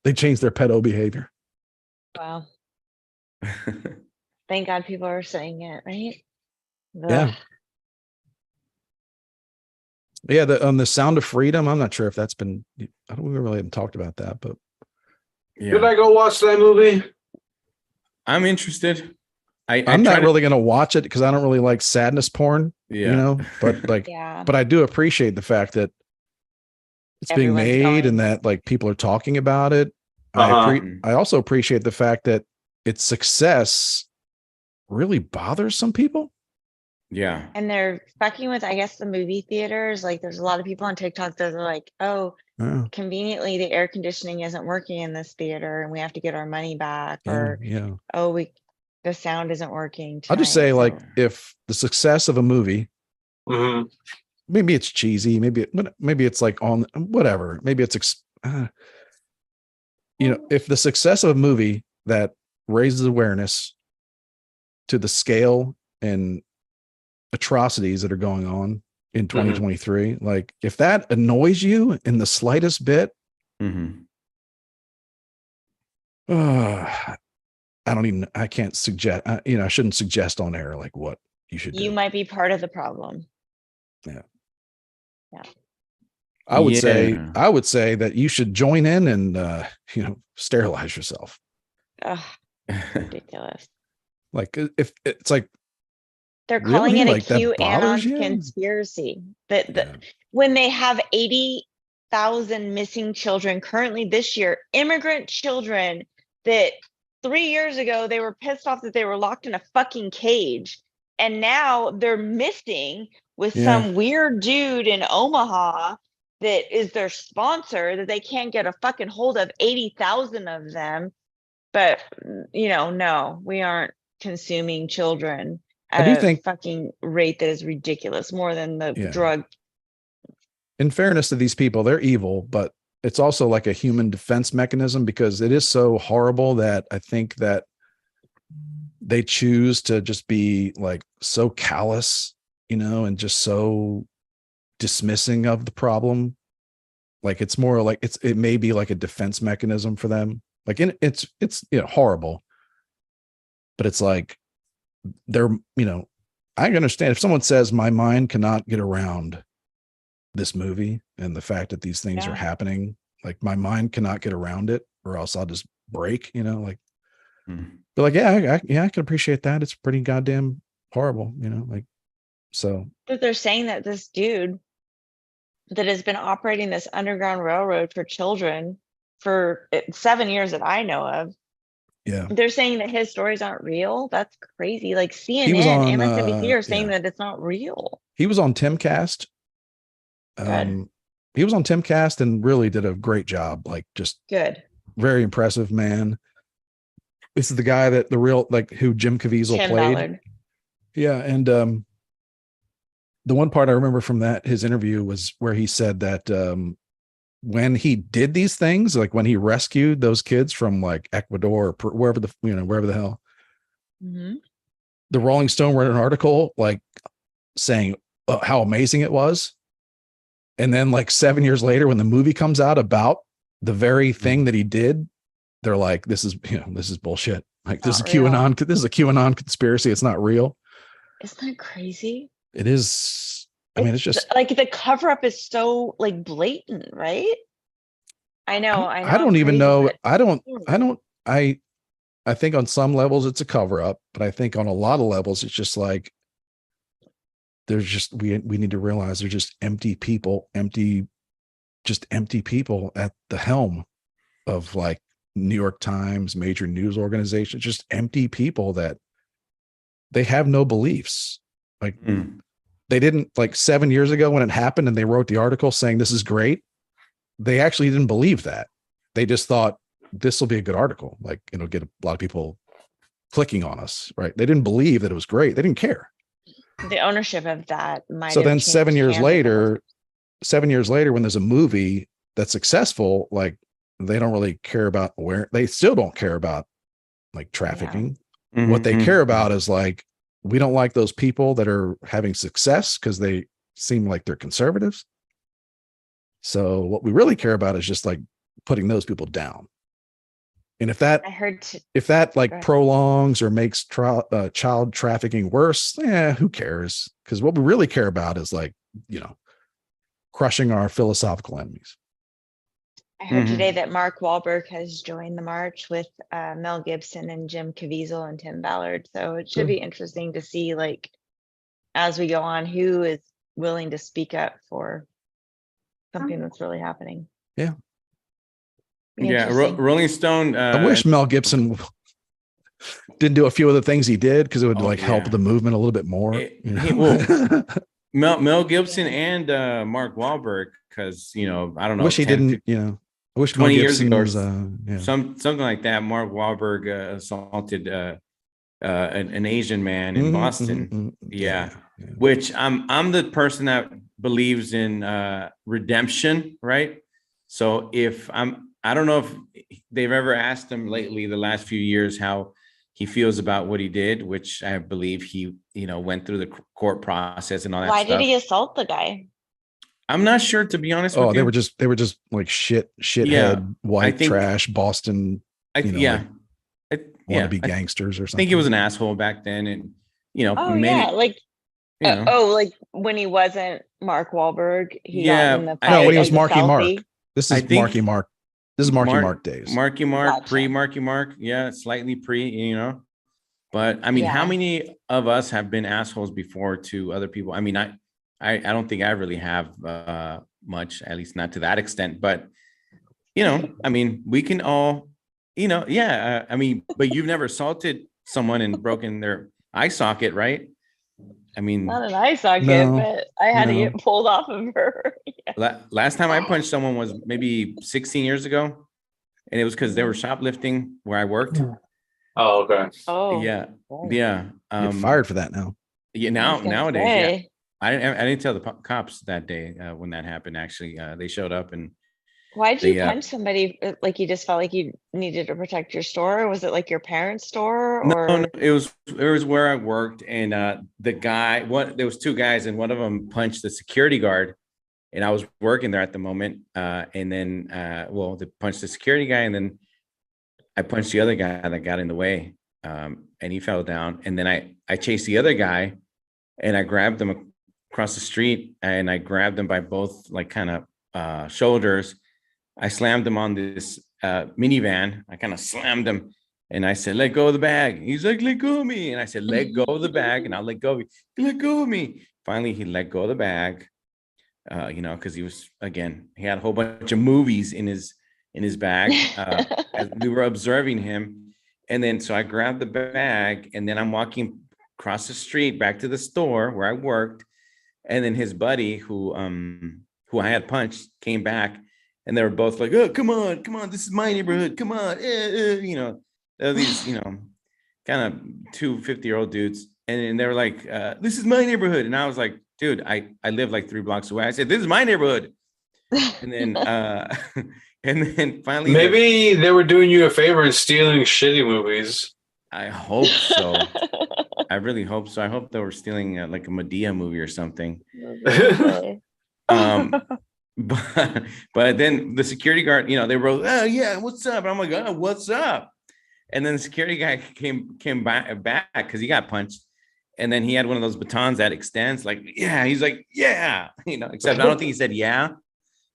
They change their pedo behavior. Wow. Thank God people are saying it, right? Yeah. Yeah, the Sound of Freedom. I'm not sure if that's been. I don't we really haven't talked about that, but Should I go watch that movie? I'm interested. I'm not really going to watch it because I don't really like sadness porn. Yeah. But like, Yeah. but I do appreciate the fact that it's being Everyone's made going. and that like people are talking about it. Uh-huh. I also appreciate the fact that its success really bothers some people. Yeah. And they're fucking with, I guess, the movie theaters. Like there's a lot of people on TikTok that are like, oh, Yeah. conveniently the air conditioning isn't working in this theater and we have to get our money back, or Yeah. oh, the sound isn't working I'll just say, tonight, like, so- if the success of a movie, Mhm. maybe it's cheesy, maybe it's like on whatever, maybe it's if the success of a movie that raises awareness to the scale and atrocities that are going on in 2023, like if that annoys you in the slightest bit, I can't suggest, I shouldn't suggest on air like what you should do. you might be part of the problem. I would say that you should join in and sterilize yourself. Ugh, ridiculous. Like if it's like They're calling Really? it Like, a that QAnon bothers you? conspiracy. Yeah. When they have 80,000 missing children currently this year, immigrant children that 3 years ago they were pissed off that they were locked in a fucking cage, and now they're missing with some weird dude in Omaha that is their sponsor that they can't get a fucking hold of 80,000 of them. But no, we aren't consuming children at do a think- fucking rate that is ridiculous, more than the Yeah. drug. in fairness to these people, they're evil, but it's also like a human defense mechanism, because it is so horrible that I think that they choose to just be like so callous, and just so dismissing of the problem. Like it's more like it may be like a defense mechanism for them. Like it's horrible, but it's like they're, I understand if someone says my mind cannot get around this movie and the fact that these things are happening, like my mind cannot get around it, or else I'll just break, like, but like, I can appreciate that. It's pretty goddamn horrible, like, so. But they're saying that this dude that has been operating this underground railroad for children for 7 years that I know of, Yeah, they're saying that his stories aren't real. That's crazy. Like CNN, was on, MSNBC are saying that it's not real. he was on Timcast. Good. He was on Timcast and really did a great job. Like, just Good. very impressive man. This is the guy that who Jim Caviezel Tim played. Ballard. Yeah, and the one part I remember from his interview was where he said that when he did these things, like when he rescued those kids from like Ecuador or wherever the hell, Mm-hmm. the Rolling Stone wrote an article like saying how amazing it was. And then like 7 years later, when the movie comes out about the very thing that he did, they're like, this is bullshit. Like, this is a QAnon conspiracy. It's not real. Isn't that crazy? It is. I mean, it's just like the cover up is so like blatant, right? I know. I don't even know. I think on some levels it's a cover up, but I think on a lot of levels it's just like there's just we need to realize there's just empty people at the helm of like New York Times, major news organizations, just empty people that they have no beliefs. Like they didn't, like 7 years ago when it happened and they wrote the article saying this is great, they actually didn't believe that. They just thought this will be a good article. Like, get a lot of people clicking on us, right? They didn't believe that it was great. They didn't care. The ownership of that might. So then 7 years later, when there's a movie that's successful, like they don't really care about they still don't care about like trafficking. Mm-hmm. What they care about is like, we don't like those people that are having success because they seem like they're conservatives. So what we really care about is just like putting those people down. And if that prolongs or makes child trafficking worse, who cares? Because what we really care about is like, crushing our philosophical enemies. I heard today that Mark Wahlberg has joined the march with Mel Gibson and Jim Caviezel and Tim Ballard. So it should be interesting to see, like, as we go on, who is willing to speak up for something that's really happening. Yeah. Yeah. Rolling Stone. I wish Mel Gibson didn't do a few of the things he did, because it would help the movement a little bit more. Mel Gibson and Mark Wahlberg, because I don't know. Wish he didn't. I wish 20 Mel years Gibson ago, was something like that. Mark Wahlberg assaulted an Asian man in Boston. Yeah. Which I'm the person that believes in redemption, right? So I don't know if they've ever asked him lately, the last few years, how he feels about what he did, which I believe he, went through the court process and all that stuff. Why did he assault the guy? I'm not sure, to be honest with you. They were just like shithead, white trash, Boston. Want to be gangsters or something. I think he was an asshole back then, and like when he wasn't Mark Wahlberg, he got in the fight. No, when he was as a Marky selfie. Mark. This is Marky Mark. This is Marky Mark days. Marky Mark, Gotcha. pre-Marky Mark. Yeah, slightly pre, But I mean, how many of us have been assholes before to other people? I mean, I don't think I really have much, at least not to that extent. But I mean, we can all, I mean, but you've never assaulted someone and broken their eye socket, right? I mean, Not an eye socket, but I had to get pulled off of her. Last time I punched someone was maybe 16 years ago, and it was because they were shoplifting where I worked. Oh, okay. Oh, yeah. You're fired for that now. Yeah, nowadays, I didn't tell the cops that day when that happened. Actually, they showed up and Why'd you The punch somebody? Like you just felt like you needed to protect your store? Or was it like your parents' store no, or? it was where I worked, and the guy, there was two guys, and one of them punched the security guard, and I was working there at the moment, and then well, they punched the security guy, and then I punched the other guy that got in the way, and he fell down, and then I chased the other guy, and I grabbed him across the street, and I grabbed him by both like kind of shoulders. I slammed him on this minivan. I kind of slammed him, and I said, "Let go of the bag." He's like, "Let go of me," and I said, "Let go of the bag," and I'll let go of you. Let go of me. Finally, he let go of the bag. Because he was, again, he had a whole bunch of movies in his bag. As we were observing him, and then so I grabbed the bag, and then I'm walking across the street back to the store where I worked, and then his buddy who I had punched came back, and they were both like, "Oh, come on, this is my neighborhood, come on," there were these, kind of two 50-year-old dudes, and they were like, "This is my neighborhood," and I was like, "Dude, I live like 3 blocks away." I said, "This is my neighborhood," and then and then finally, Maybe they were doing you a favor and stealing shitty movies. I hope so. I really hope so. I hope they were stealing like a Medea movie or something. Um, but then the security guard, they wrote, "Oh yeah, what's up?" And I'm like, "Oh, what's up?" And then the security guy came back because he got punched, and then he had one of those batons that extends, like, yeah. He's like, "Yeah," except I don't think he said yeah.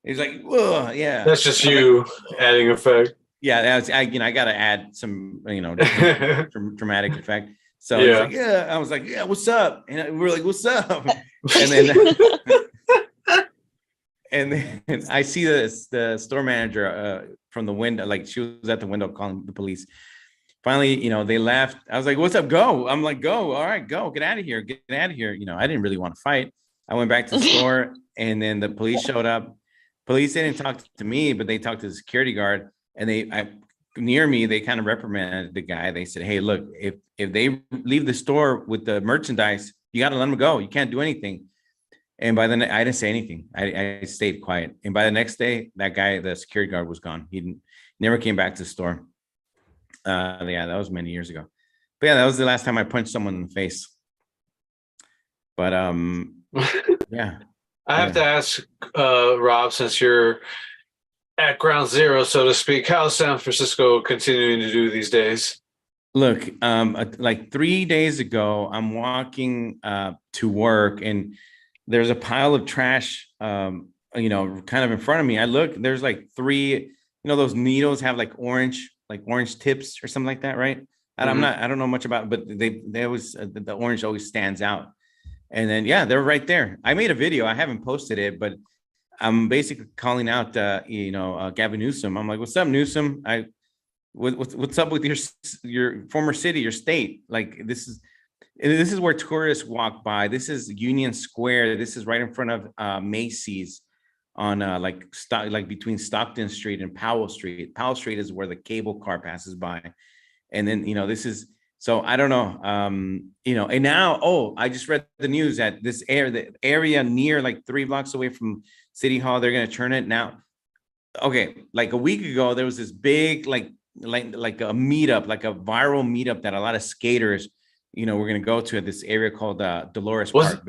He's like, "Whoa, yeah." That's just you adding effect. Yeah, that's I got to add some, dramatic effect. So Yeah. he's like, "Yeah." I was like, "Yeah, what's up?" And we were like, "What's up?" And then and then I see the store manager from the window, like she was at the window calling the police. Finally, they left. I was like, "What's up? Go." I'm like, "Go. All right, go. Get out of here. Get out of here." I didn't really want to fight. I went back to the store, and then the police showed up. Police didn't talk to me, but they talked to the security guard, and near me, they kind of reprimanded the guy. They said, "Hey, look, if they leave the store with the merchandise, you got to let them go. You can't do anything." And by I didn't say anything. I stayed quiet. And by the next day, that guy, the security guard, was gone. He never came back to the store. Yeah, that was many years ago. But yeah, that was the last time I punched someone in the face. But yeah. I have to ask, Rob, since you're at ground zero, so to speak, how's San Francisco continuing to do these days? Look, like 3 days ago, I'm walking to work, and there's a pile of trash, kind of in front of me. I look, there's like 3, those needles have like orange tips or something like that, right? And I don't know much about it, but they always, the orange always stands out. And then, yeah, they're right there. I made a video. I haven't posted it, but I'm basically calling out, Gavin Newsom. I'm like, "What's up, Newsom? What's up with your former city, your state? Like, this is where tourists walk by. This is Union Square. This is right in front of Macy's on like between Stockton Street and Powell Street. Powell Street is where the cable car passes by. And then, this is, so I don't know, and now, I just read the news that the area near like 3 blocks away from City Hall, they're going to turn it now. Okay. Like a week ago, there was this big, like a meetup, like a viral meetup that a lot of skaters, we're going to go to at this area called Dolores Park.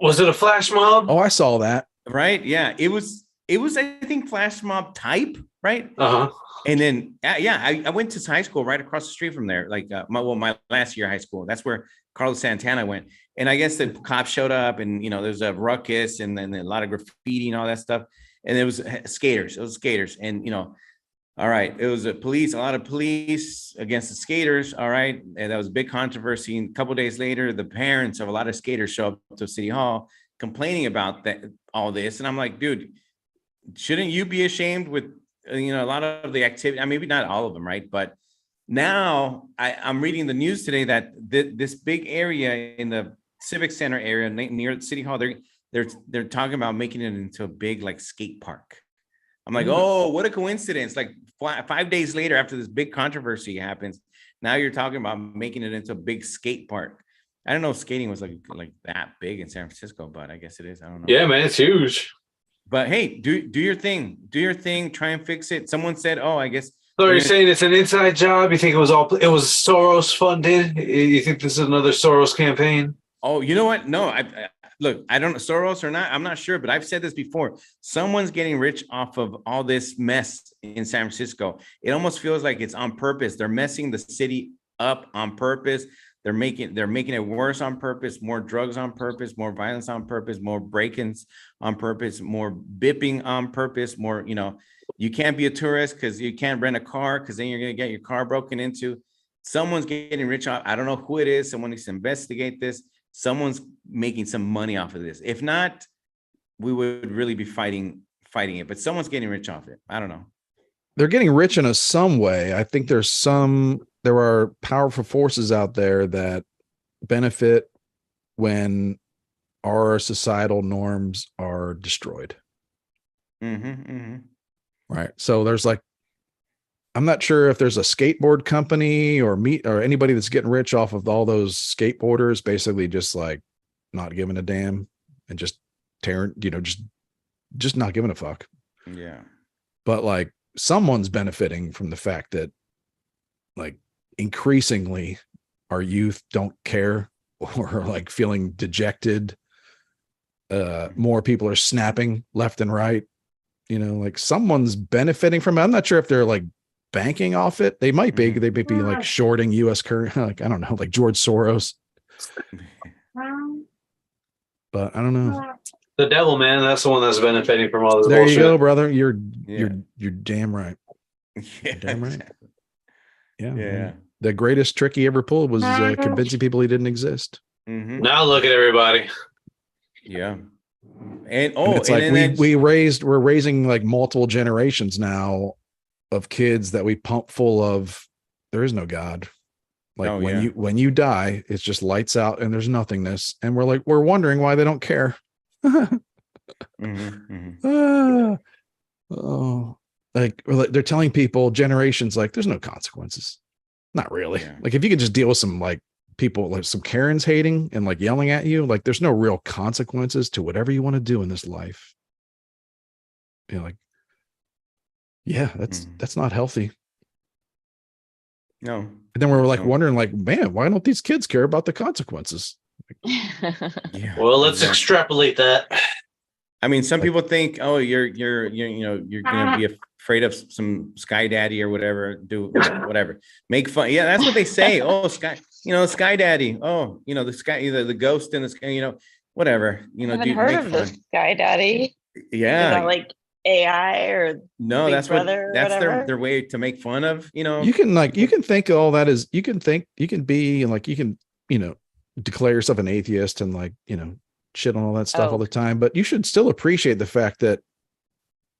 Was it a flash mob? Oh, I saw that. Right. Yeah. It was, I think, flash mob type. Right. Uh-huh. And then, I went to high school right across the street from there. Like my last year of high school, that's where Carlos Santana went. And I guess the cops showed up, and, there's a ruckus, and then a lot of graffiti and all that stuff. And it was skaters. It was skaters. And, all right, it was a lot of police against the skaters. All right. And that was a big controversy. And a couple of days later, the parents of a lot of skaters show up to City Hall complaining about all this. And I'm like, dude, shouldn't you be ashamed with, a lot of the activity? I mean, maybe not all of them, right? But now I'm reading the news today that this big area in the Civic Center area near City Hall, they're talking about making it into a big like skate park. I'm like, oh, what a coincidence! Like 5 days later, after this big controversy happens, now you're talking about making it into a big skate park. I don't know if skating was like that big in San Francisco, but I guess it is. I don't know. Yeah, man, it's huge. But hey, do your thing. Do your thing. Try and fix it. Someone said, "Oh, I guess." So you're saying it's an inside job? You think it was Soros funded? You think this is another Soros campaign? Oh, you know what? No, look. I don't know Soros or not. I'm not sure, but I've said this before. Someone's getting rich off of all this mess in San Francisco. It almost feels like it's on purpose. They're messing the city up on purpose. They're making it worse on purpose. More drugs on purpose. More violence on purpose. More break-ins on purpose. More bipping on purpose. More, you can't be a tourist because you can't rent a car because then you're going to get your car broken into. Someone's getting rich off. I don't know who it is. Someone needs to investigate this. Someone's making some money off of this. If not, we would really be fighting it. But someone's getting rich off it. I don't know. They're getting rich in some way. I think there are powerful forces out there that benefit when our societal norms are destroyed. Right. So there's I'm not sure if there's a skateboard company or anybody that's getting rich off of all those skateboarders, basically just not giving a damn and just tearing, just not giving a fuck. Yeah. But someone's benefiting from the fact that increasingly our youth don't care or feeling dejected. More people are snapping left and right. Someone's benefiting from it. I'm not sure if they're banking off it. They might be. They might be shorting U.S. currency. I don't know, like George Soros. But I don't know. The devil, man. That's the one that's benefiting from all this There bullshit. you go, brother. You're damn right. Yeah, Damn right. exactly. Yeah. Yeah. The greatest trick he ever pulled was convincing people he didn't exist. Now look at everybody. Yeah. And it's we're raising multiple generations now of kids that we pump full of there is no God. When you die, it's just lights out and there's nothingness. And we're wondering why they don't care. They're telling people generations there's no consequences. Not really. Yeah. If you could just deal with some people some Karens hating and yelling at you, there's no real consequences to whatever you want to do in this life. That's not healthy. No. And then we're wondering man, why don't these kids care about the consequences? Yeah. Well, let's extrapolate that. I mean, some people think, oh, you're gonna be afraid of some Sky Daddy or whatever. Do whatever, make fun. Yeah, that's what they say. Oh, Sky Daddy. Oh, the sky, the ghost in the sky. Whatever. I haven't heard of the Sky Daddy. Yeah. Is that AI or no? Big That's Brother what. That's their way to make fun of. You can think all that is. You can think you can be you can declare yourself an atheist and shit on all that stuff all the time, but you should still appreciate the fact that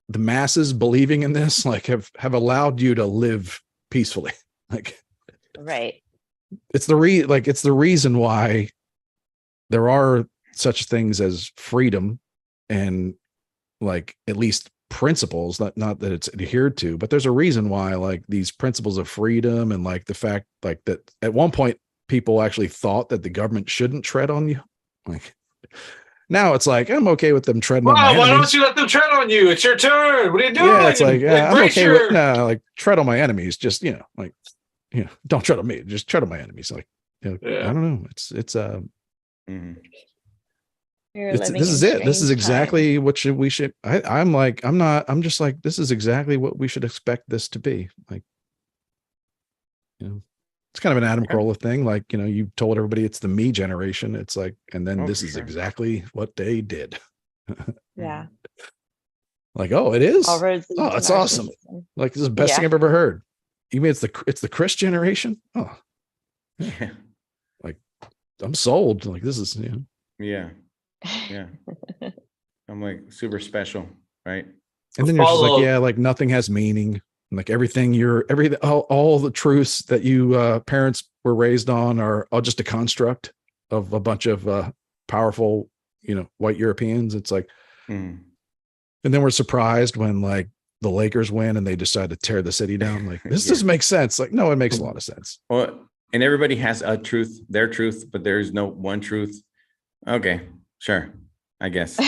the masses believing in this have allowed you to live peacefully. Right. It's the reason why there are such things as freedom and at least principles, not that it's adhered to, but there's a reason why these principles of freedom and the fact that at one point people actually thought that the government shouldn't tread on you. Now it's I'm okay with them treading on my why enemies. don't you let them tread on you? It's your turn. What are you doing? Yeah, it's I'm okay with tread on my enemies. Just don't tread on me. Just tread on my enemies. I don't know. It's this is it. This is exactly what we should. I'm just this is exactly what we should expect this to be. It's kind of an Adam Carolla thing. You told everybody it's the me generation. It's and then this is exactly what they did. Yeah. Oh, it is. All roads lead to it's awesome. This is the best thing I've ever heard. You mean it's the Chris generation? Oh, Yeah. I'm sold. This is Yeah. Yeah. I'm super special, right? And then you're just nothing has meaning. Everything all the truths that you parents were raised on are all just a construct of a bunch of powerful, white Europeans. It's and then we're surprised when the Lakers win and they decide to tear the city down. This doesn't make sense. No, it makes a lot of sense. Well, and everybody has a truth, their truth, but there is no one truth. Okay, sure, I guess.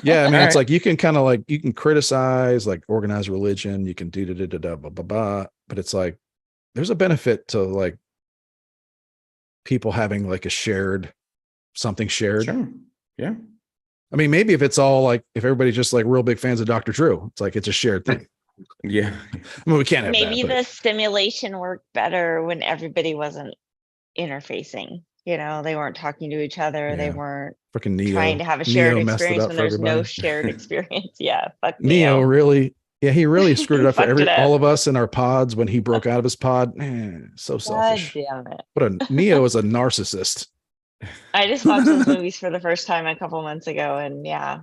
Yeah, I mean, All it's right. like you can kind of like you can criticize like organized religion, you can do da da da da blah blah blah, but it's like there's a benefit to like people having like a shared something shared. Sure. Yeah. I mean, maybe if it's all like if everybody's just like real big fans of Dr. Drew, it's like it's a shared thing. Yeah. I mean, we can't have Maybe that, the but simulation worked better when everybody wasn't interfacing. They weren't talking to each other. They Yeah. weren't freaking Neo. trying to have a shared Neo messed it experience up when for there's no everybody. shared experience. Yeah, fuck Neo Neo. really, yeah, he really screwed it up for Fucked it up. all of us in our pods when he broke out of his pod. Man, so God selfish. damn it. What a Neo is a narcissist. I just watched those movies for the first time a couple months ago, and yeah,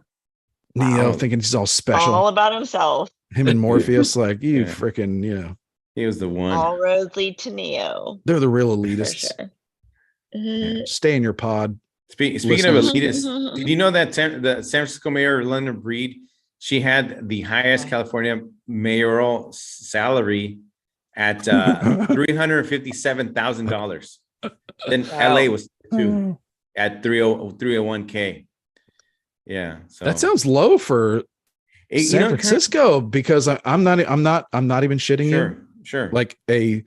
Neo Wow. thinking he's all special. all about himself. Him and Morpheus, like you Yeah. freaking, He was the one. All roads lead to Neo, they're the real for elitists. sure. Yeah, stay in your pod. Speaking of Listeners. elitists, did you know that the San Francisco mayor, London Breed, she had the highest California mayoral salary at $357,000. Then Wow. LA was two at 301K. Yeah. So That sounds low for San Francisco because I'm not even shitting you. Sure. Like the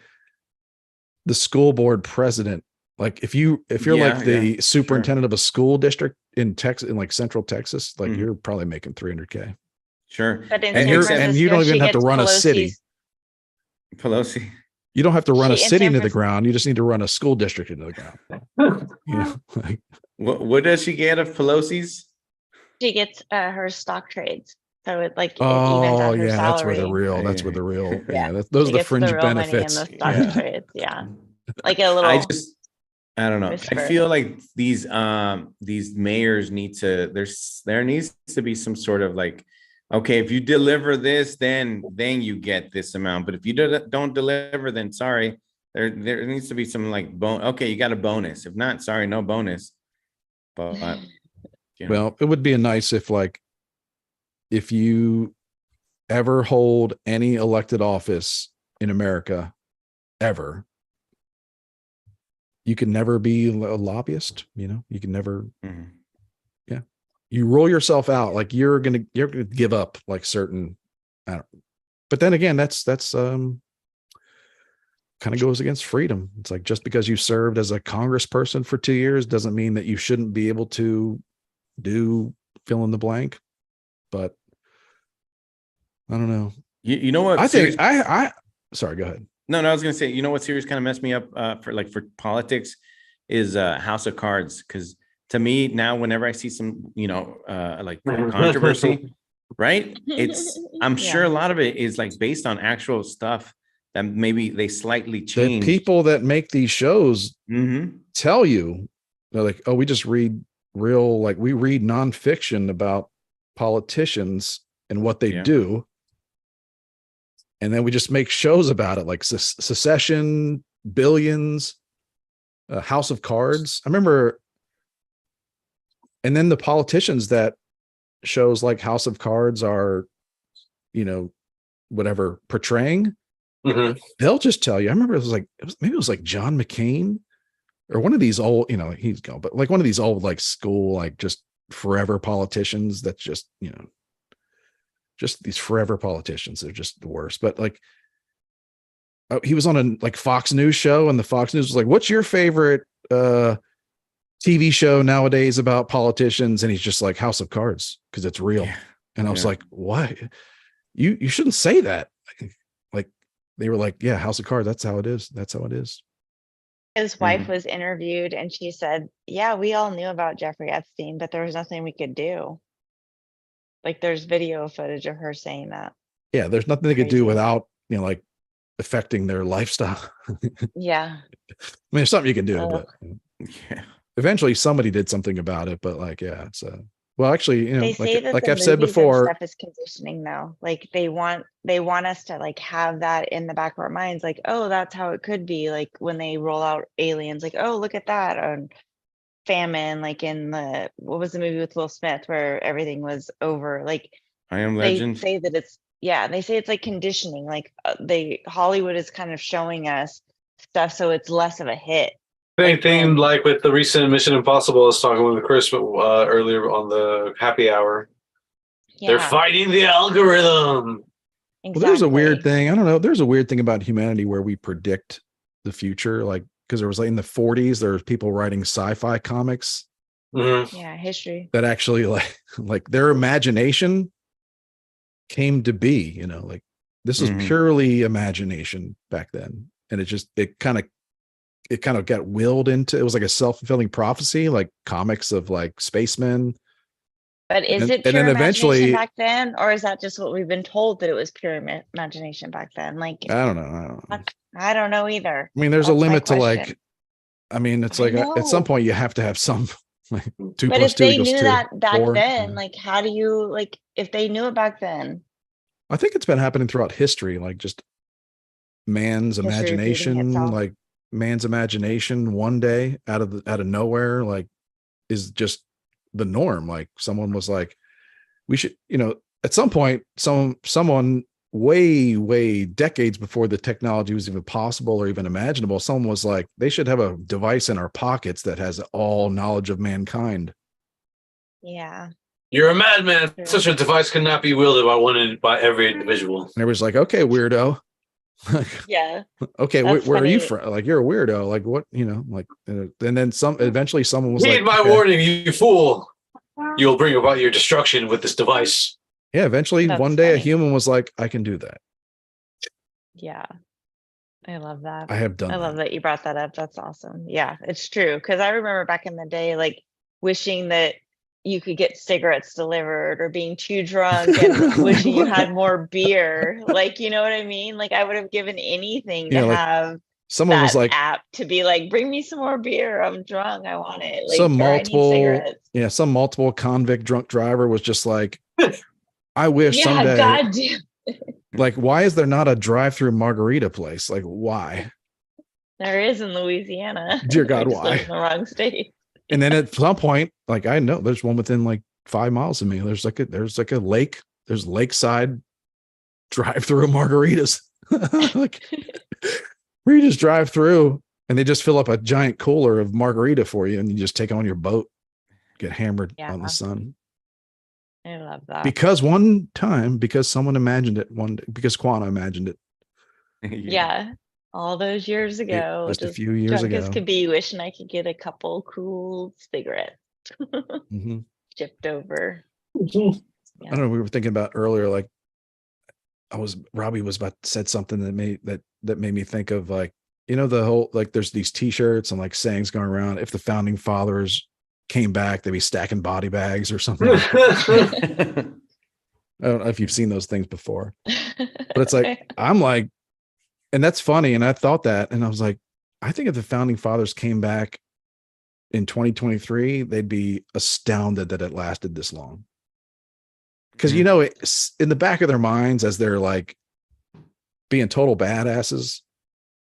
school board president, like if you're like the superintendent of a school district in Texas, in like central Texas, like you're probably making 300K. Sure. But in And you don't even have to run a city. Pelosi. You don't have to run a She- in city San into the Francisco- ground. You just need to run a school district into the ground. Like, What does she get of Pelosi's? She gets her stock trades, so it like it evens oh out her yeah, salary. that's where the real. That's where the real. Yeah. Those She are the gets fringe real money in benefits. the stock Yeah. trades. Yeah, like a little. I don't know. whisper. I feel like these mayors need to, there needs to be some sort of like, okay, if you deliver this, then you get this amount. But if you don't deliver, then sorry, there needs to be some like okay, you got a bonus. If not, sorry, no bonus. But Well, it would be nice if you ever hold any elected office in America, ever, you can never be a lobbyist. You can never. Mhm. Yeah, you roll yourself out like you're gonna give up like certain. But then again, that's kind of goes against freedom. It's like just because you served as a congressperson for 2 years doesn't mean that you shouldn't be able to do fill in the blank. But I don't know. You know what? I think sorry, go ahead. No, I was gonna say, you know what series kind of messed me up for politics is House of Cards. Because to me now, whenever I see some, like controversy, right? I'm sure a lot of it is like based on actual stuff that maybe they slightly The changed. people that make these shows Mm-hmm. tell you, they're like, oh, we just read we read nonfiction about politicians and what they do. And then we just make shows about it, like Secession, Billions, House of Cards. I remember, and then the politicians that shows like House of Cards are, whatever, portraying, they'll just tell you. I remember maybe it was like John McCain or one of these old, he's gone, but like one of these old like school, like just forever politicians that's just, just these forever politicians. They're just the worst. But like, he was on a like Fox News show, and the Fox News was like, "What's your favorite TV show nowadays about politicians?" And he's just like, "House of Cards," because it's real. Yeah. And I was like, "What? You shouldn't say that." Like they were like, "Yeah, House of Cards. That's how it is. That's how it is." His wife was interviewed, and she said, "Yeah, we all knew about Jeffrey Epstein, but there was nothing we could do." Like there's video footage of her saying that. Yeah, there's nothing they could do without, like affecting their lifestyle. Yeah. I mean, there's something you can do, but eventually somebody did something about it. But like, yeah, it's well, actually, They say that like the I've said movies and before, stuff is conditioning though. Like they want us to like have that in the back of our minds, like, oh, that's how it could be. Like when they roll out Aliens, like, oh, look at that. And famine, like in what was the movie with Will Smith where everything was over? Like I Am they Legend. say that they say it's like conditioning. Like Hollywood is kind of showing us stuff so it's less of a hit. Same thing like with the recent Mission Impossible. I was talking with Chris earlier on the happy hour. Yeah, They're fighting the algorithm. exactly. Well, there's a weird thing. I don't know. There's a weird thing about humanity where we predict the future. Like, because there was like in the 40s, there was people writing sci-fi comics Mhm. Yeah, history. that actually like their imagination came to be, you know, like this was Mhm. purely imagination back then. And it kind of got willed into, it was like a self-fulfilling prophecy, like comics of like spacemen. But is And- it and pure then imagination eventually- back then, or is that just what we've been told that it was pure imagination back then? Like, I don't know. I don't know either. I mean, there's a That's my limit to like, question. I mean, it's I like at some know. point you have to have some like 2 But plus if 2 they equals knew 2. that back 4. then, like, how do you like if they knew it back then? I think it's been happening throughout history, like just man's History repeating imagination, itself. like man's imagination one day out of nowhere, like is just the norm. Like someone was like, we should, you know, at some point, someone way decades before the technology was even possible or even imaginable, someone was like, they should have a device in our pockets that has all knowledge of mankind. Yeah. You're a madman. Sure. Such a device cannot be wielded by every individual. And everybody's like, okay, weirdo. Yeah. Okay, That's where are you funny. from? Like, you're a weirdo. Like, what, you know, like, and then eventually someone was Heed like, my okay. warning, you fool. You'll bring about your destruction with this device. Yeah, eventually That's one day a funny. human was like, I can do that. Yeah. I love that. I have done I love that. that you brought that up. That's awesome. Yeah, it's true. Because I remember back in the day, like wishing that you could get cigarettes delivered or being too drunk and wishing you had more beer. Like, you know what I mean? Like, I would have given anything to Yeah, like, have Someone was that like, app to be like, bring me some more beer. I'm drunk. I want it. Like, some or I need cigarettes. multiple convict drunk driver was just like, I wish Yeah, someday, goddamn. like, why is there not a drive-through margarita place? Like, why? There is in Louisiana. Dear God, I just live why? in the wrong state. And then at some point, like, I know there's one within like 5 miles of me. There's like a lake. There's lakeside drive-through margaritas. Like, where you just drive through and they just fill up a giant cooler of margarita for you, and you just take it on your boat, get hammered on Yeah. the sun. I love that. Because someone imagined it because Quana imagined it Yeah. All those years ago, just a just few years drunk as ago. could be, wishing I could get a couple cool cigarettes Mhm. shipped over. I don't know. We were thinking about earlier, like Robbie was said something that made me think of, like, you know, the whole, like, there's these t-shirts and like sayings going around. If the founding fathers came back, they'd be stacking body bags or something. I don't know if you've seen those things before, but it's like, I'm like, and that's funny. And I thought that, and I was like, I think if the founding fathers came back in 2023, they'd be astounded that it lasted this long. Because, you know, it's in the back of their minds, as they're like being total badasses,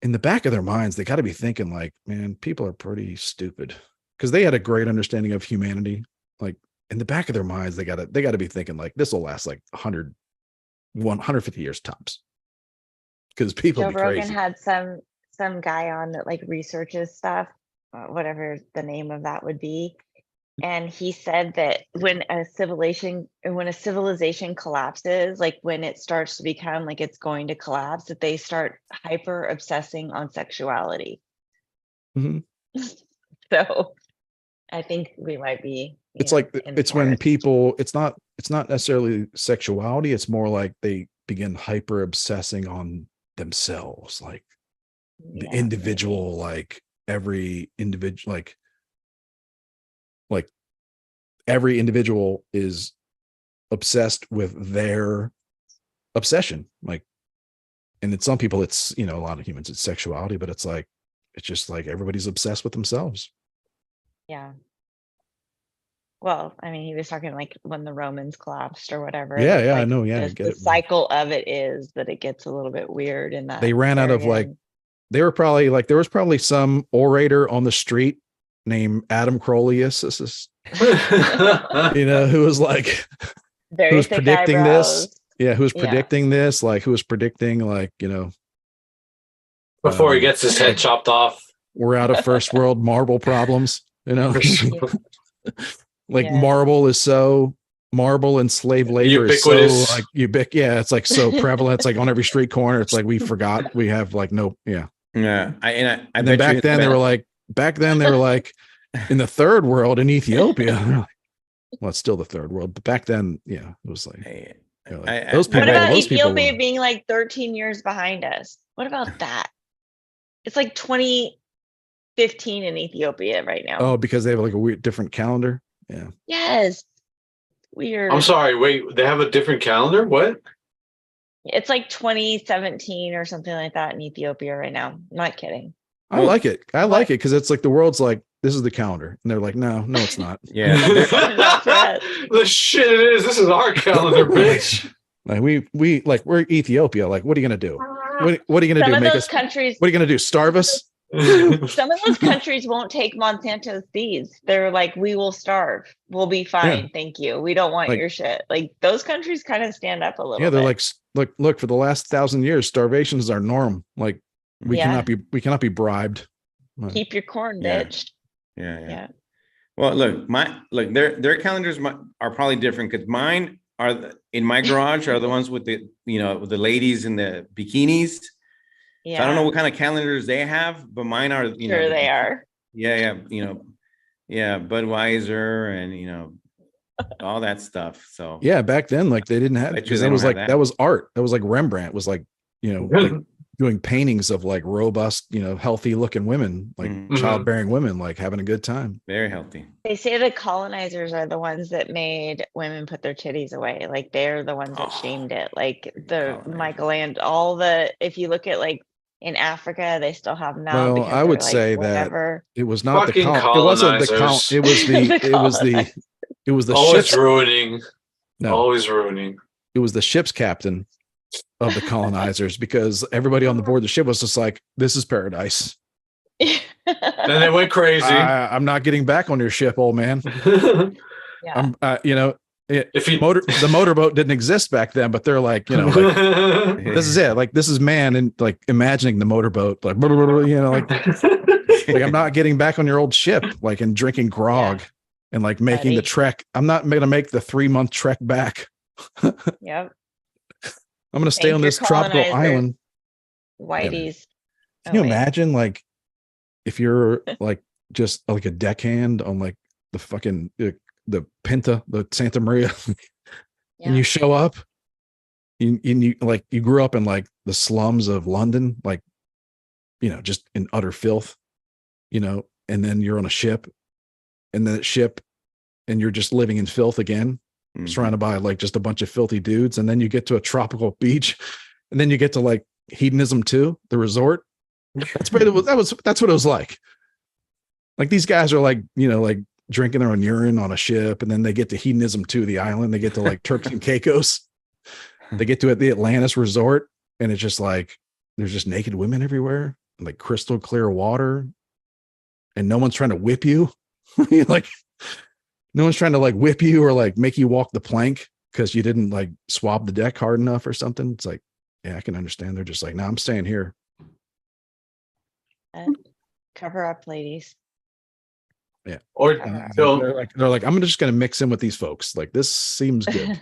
in the back of their minds, they got to be thinking like, man, people are pretty stupid, because they had a great understanding of humanity. Like, in the back of their minds, they got to be thinking like, this will last like 150 years tops. Because people Joe be Rogan crazy. had some guy on that like researches stuff, whatever the name of that would be. And he said that when a civilization collapses, like when it starts to become like it's going to collapse, that they start hyper obsessing on sexuality. Mhm. So I think we might be. It's like, in it's for when it. people, it's not necessarily sexuality. It's more like they begin hyper obsessing on themselves, like the Yeah, individual, like every individual, like every individual is obsessed with their obsession. Like, and in some people, it's, you know, a lot of humans, it's sexuality, but it's like, it's just like everybody's obsessed with themselves. yeah. Well, I mean, he was talking like when the Romans collapsed or whatever. Yeah, that's yeah, I like know. Yeah, I just get the it. cycle of it is that it gets a little bit weird in that. They ran out of like, area. they were probably like, there was probably some orator on the street named Adam Crolius, you know, who was like, Very who was thick predicting eyebrows. this. Yeah, who was Yeah. predicting this? Like, who was predicting, like, you know, Before he gets his head chopped off. we're out of first world marble problems, you know. Like Yeah. marble and slave labor is so Ubiquitous. like it's like so prevalent. It's like on every street corner. It's like we forgot we have like no yeah. Yeah. I And then bet back then they were like in the third world in Ethiopia. Well, it's still the third world, but back then, yeah, it was like, those people. What about those people Ethiopia were- being like 13 years behind us? What about that? It's like 2015 in Ethiopia right now. Oh, because they have like a weird different calendar. Yeah. Yes. Weird. I'm sorry. Wait, they have a different calendar? What? It's like 2017 or something like that in Ethiopia right now. I'm not kidding. I like it. I like it because it's like the world's like, this is the calendar. And they're like, no, it's not. Yeah. Not for us. The shit it is. This is our calendar, bitch. Like we're Ethiopia. Like, what are you gonna do? What are you gonna Some do? of Make those us countries, what are you gonna do? Starve us? some of those countries won't take Monsanto's seeds. They're like, we will starve. We'll be fine. Yeah. Thank you. We don't want Like- your shit. Like those countries kind of stand up a little Yeah, they're bit. like, look, for the last 1,000 years, starvation is our norm. Like we Yeah. cannot be bribed. Keep your corn, Yeah. bitch. Yeah. Well, look, their calendars are probably different because mine are in my garage are the ones with the with the ladies in the bikinis. Yeah. So I don't know what kind of calendars they have, but mine are Sure they are. Yeah, Budweiser and all that stuff. So Yeah, back then, like they didn't have Bet you because they that was don't have like that. that was art. That was like Rembrandt was like like doing paintings of like robust, healthy looking women, like Mhm. childbearing women, like having a good time. very healthy. They say the colonizers are the ones that made women put their titties away. Like they're the ones that Oh, shamed it. Like the colonizers. Michelangelo, if you look at like in Africa, they still have them now. Well, because I would they're, like, say whatever. It was not Fucking it wasn't the colonizers. it was the The it was the colonizers. it was the Always ship's ruining. no, Always ruining. it was the ship's captain of the colonizers because everybody on the board of the ship was just like, this is paradise. Then they went crazy. I'm not getting back on your ship, old man. Yeah. If you The motorboat didn't exist back then, but they're like, like, this is it. Like, this is man, and like imagining the motorboat, like, like I'm not getting back on your old ship, like, and drinking grog and like making the Buddy. trek. I'm not going to make the 3-month trek back. Yep. I'm going to stay Thank on your this tropical colonizers. island. Whitey's. Can you Oh, wait. imagine, like, if you're like just like a deckhand on like the fucking the Pinta, the Santa Maria, and you show up, you like you grew up in like the slums of London, like just in utter filth, and then you're on a ship, and then ship, and you're just living in filth again, Mhm. surrounded by like just a bunch of filthy dudes, and then you get to a tropical beach, and then you get to like hedonism too, the resort. That's what it was like. Like these guys are like, like drinking their own urine on a ship, and then they get to hedonism to the island. They get to like Turks and Caicos. They get to the Atlantis resort, and it's just like there's just naked women everywhere, and like crystal clear water, and no one's trying to whip you. Like no one's trying to like whip you or like make you walk the plank because you didn't like swab the deck hard enough or something. It's like, yeah, I can understand. They're just like, no, I'm staying here. Cover up, ladies. or Alright. don't. They're like, I'm just gonna mix in with these folks. Like this seems good.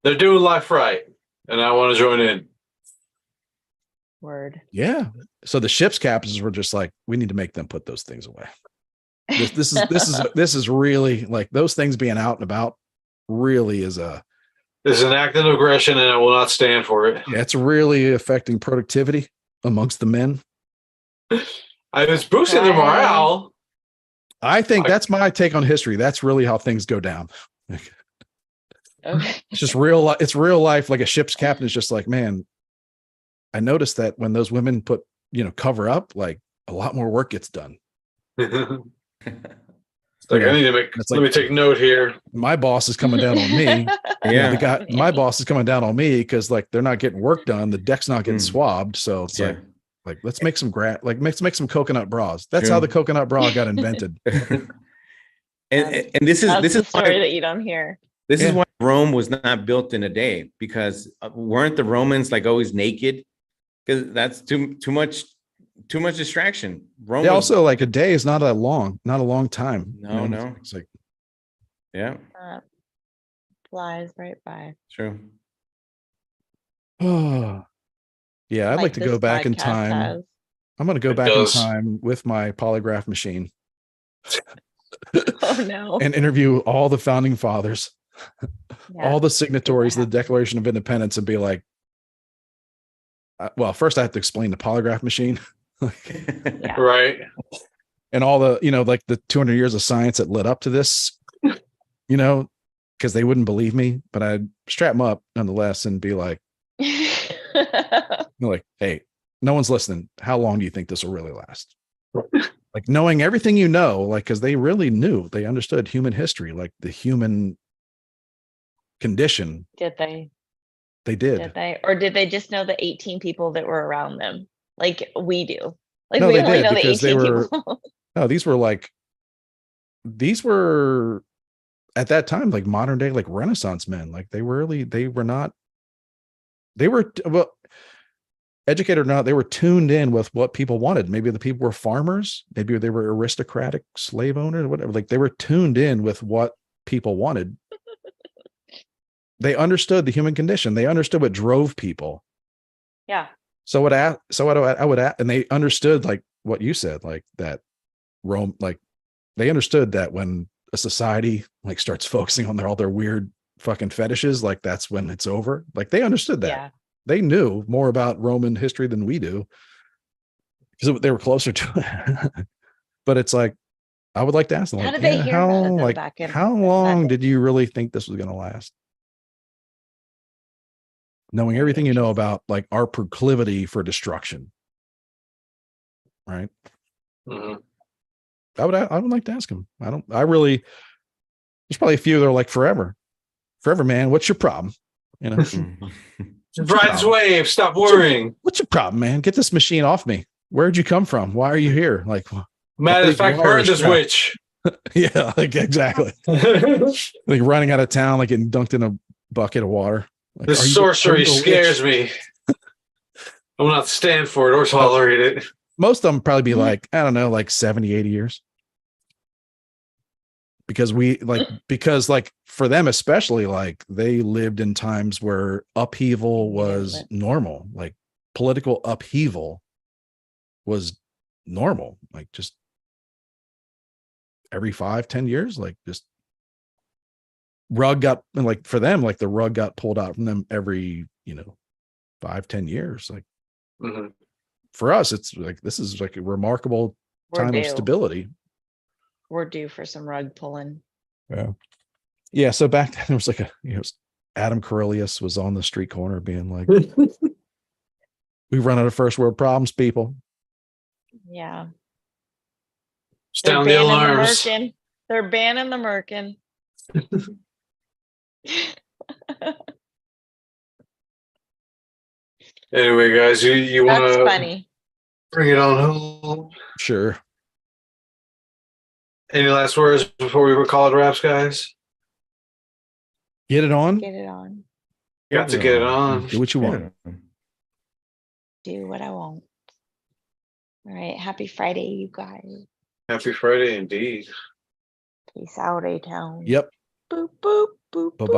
They're doing life right, and I want to join in. Word. Yeah. So the ship's captains were just like, we need to make them put those things away. This is really like those things being out and about really is This is an act of aggression, and I will not stand for it. it's really affecting productivity amongst the men. It's boosting their morale. I think that's my take on history. That's really how things go down. Okay. It's just real. It's real life. Like a ship's captain is just like, man, I noticed that when those women put, cover up, like a lot more work gets done. It's like I need to make. It's Let like- me take note here. My boss is coming down on me. Yeah. My boss is coming down on me because like they're not getting work done. The deck's not getting Mm. swabbed. So it's Yeah. like let's make some let's make some coconut bras. That's how True. the coconut bra got invented. and this That's is the story why, that you don't hear. this is Yeah. why Rome was not built in a day, because weren't the Romans like always naked? Because that's too much too much distraction. Rome They was- also like a day is not a long time. No, no. It's like, yeah, Flies right by. true. oh, yeah. I'd like to go this back in podcast time. has. I'm going to go It back does. in time with my polygraph machine Oh no. and interview all the founding fathers, Yeah. all the signatories of the happen. Declaration of Independence, and be like, well, first I have to explain the polygraph machine. Yeah. Right. And all the, like the 200 years of science that led up to this, because they wouldn't believe me, but I'd strap them up nonetheless and be like, hey, no one's listening. How long do you think this will really last? Like knowing everything, like, because they really knew, they understood human history, like the human condition. Did they? They did. Did they? Or did they just know the 18 people that were around them? Like we do. Like No, we they only did, know the because 18 they were- people. No, these were at that time, like modern day, like Renaissance men. Like they were well, educated or not, they were tuned in with what people wanted. Maybe the people were farmers, maybe they were aristocratic slave owners, whatever. Like they were tuned in with what people wanted. They understood the human condition. They understood what drove people. Yeah. So I would and they understood like what you said, like that Rome, like they understood that when a society like starts focusing on all their weird fucking fetishes, like that's when it's over. Like they understood that. Yeah. They knew more about Roman history than we do because they were closer to it. But it's like, I would like to ask them, How like, did they hear how, about it then like, back in how that long day? did you really think this was going to last? Knowing everything you know about like our proclivity for destruction, right? Mhm. I would like to ask him. There's probably a few that are like forever, man. What's your problem? Mhm. Ride this wave. Stop worrying. What's your problem, man? Get this machine off me. Where'd you come from? Why are you here? Like, Matter of these fact, wires burn this crap. witch. yeah, like exactly. Like running out of town, like getting dunked in a bucket of water. Like, This are you sorcery a witch? scares me. I will not stand for it or tolerate it. Most of them probably be like, I don't know, like 70, 80 years. Because for them, especially, like they lived in times where upheaval was normal, like political upheaval was normal, like just every 5-10 years, like just for them, like the rug got pulled out from them every 5-10 years. Like Mhm. for us, it's like this is like a remarkable time of stability. We're due for some rug pulling. Yeah. So back then there was like Adam Corellius was on the street corner being like, we run out of first world problems, people. Yeah. Sound the alarms. They're banning the Merkin. Anyway, guys, you want That's to funny. bring it on home? Sure. Any last words before we call it wraps, guys? Get it on. Get it on. Got to get it on. Do what you want. Do what I want. All right. Happy Friday, you guys. Happy Friday indeed. Peace out, A-Town. Yep. Boop, boop, boop, Bye-bye.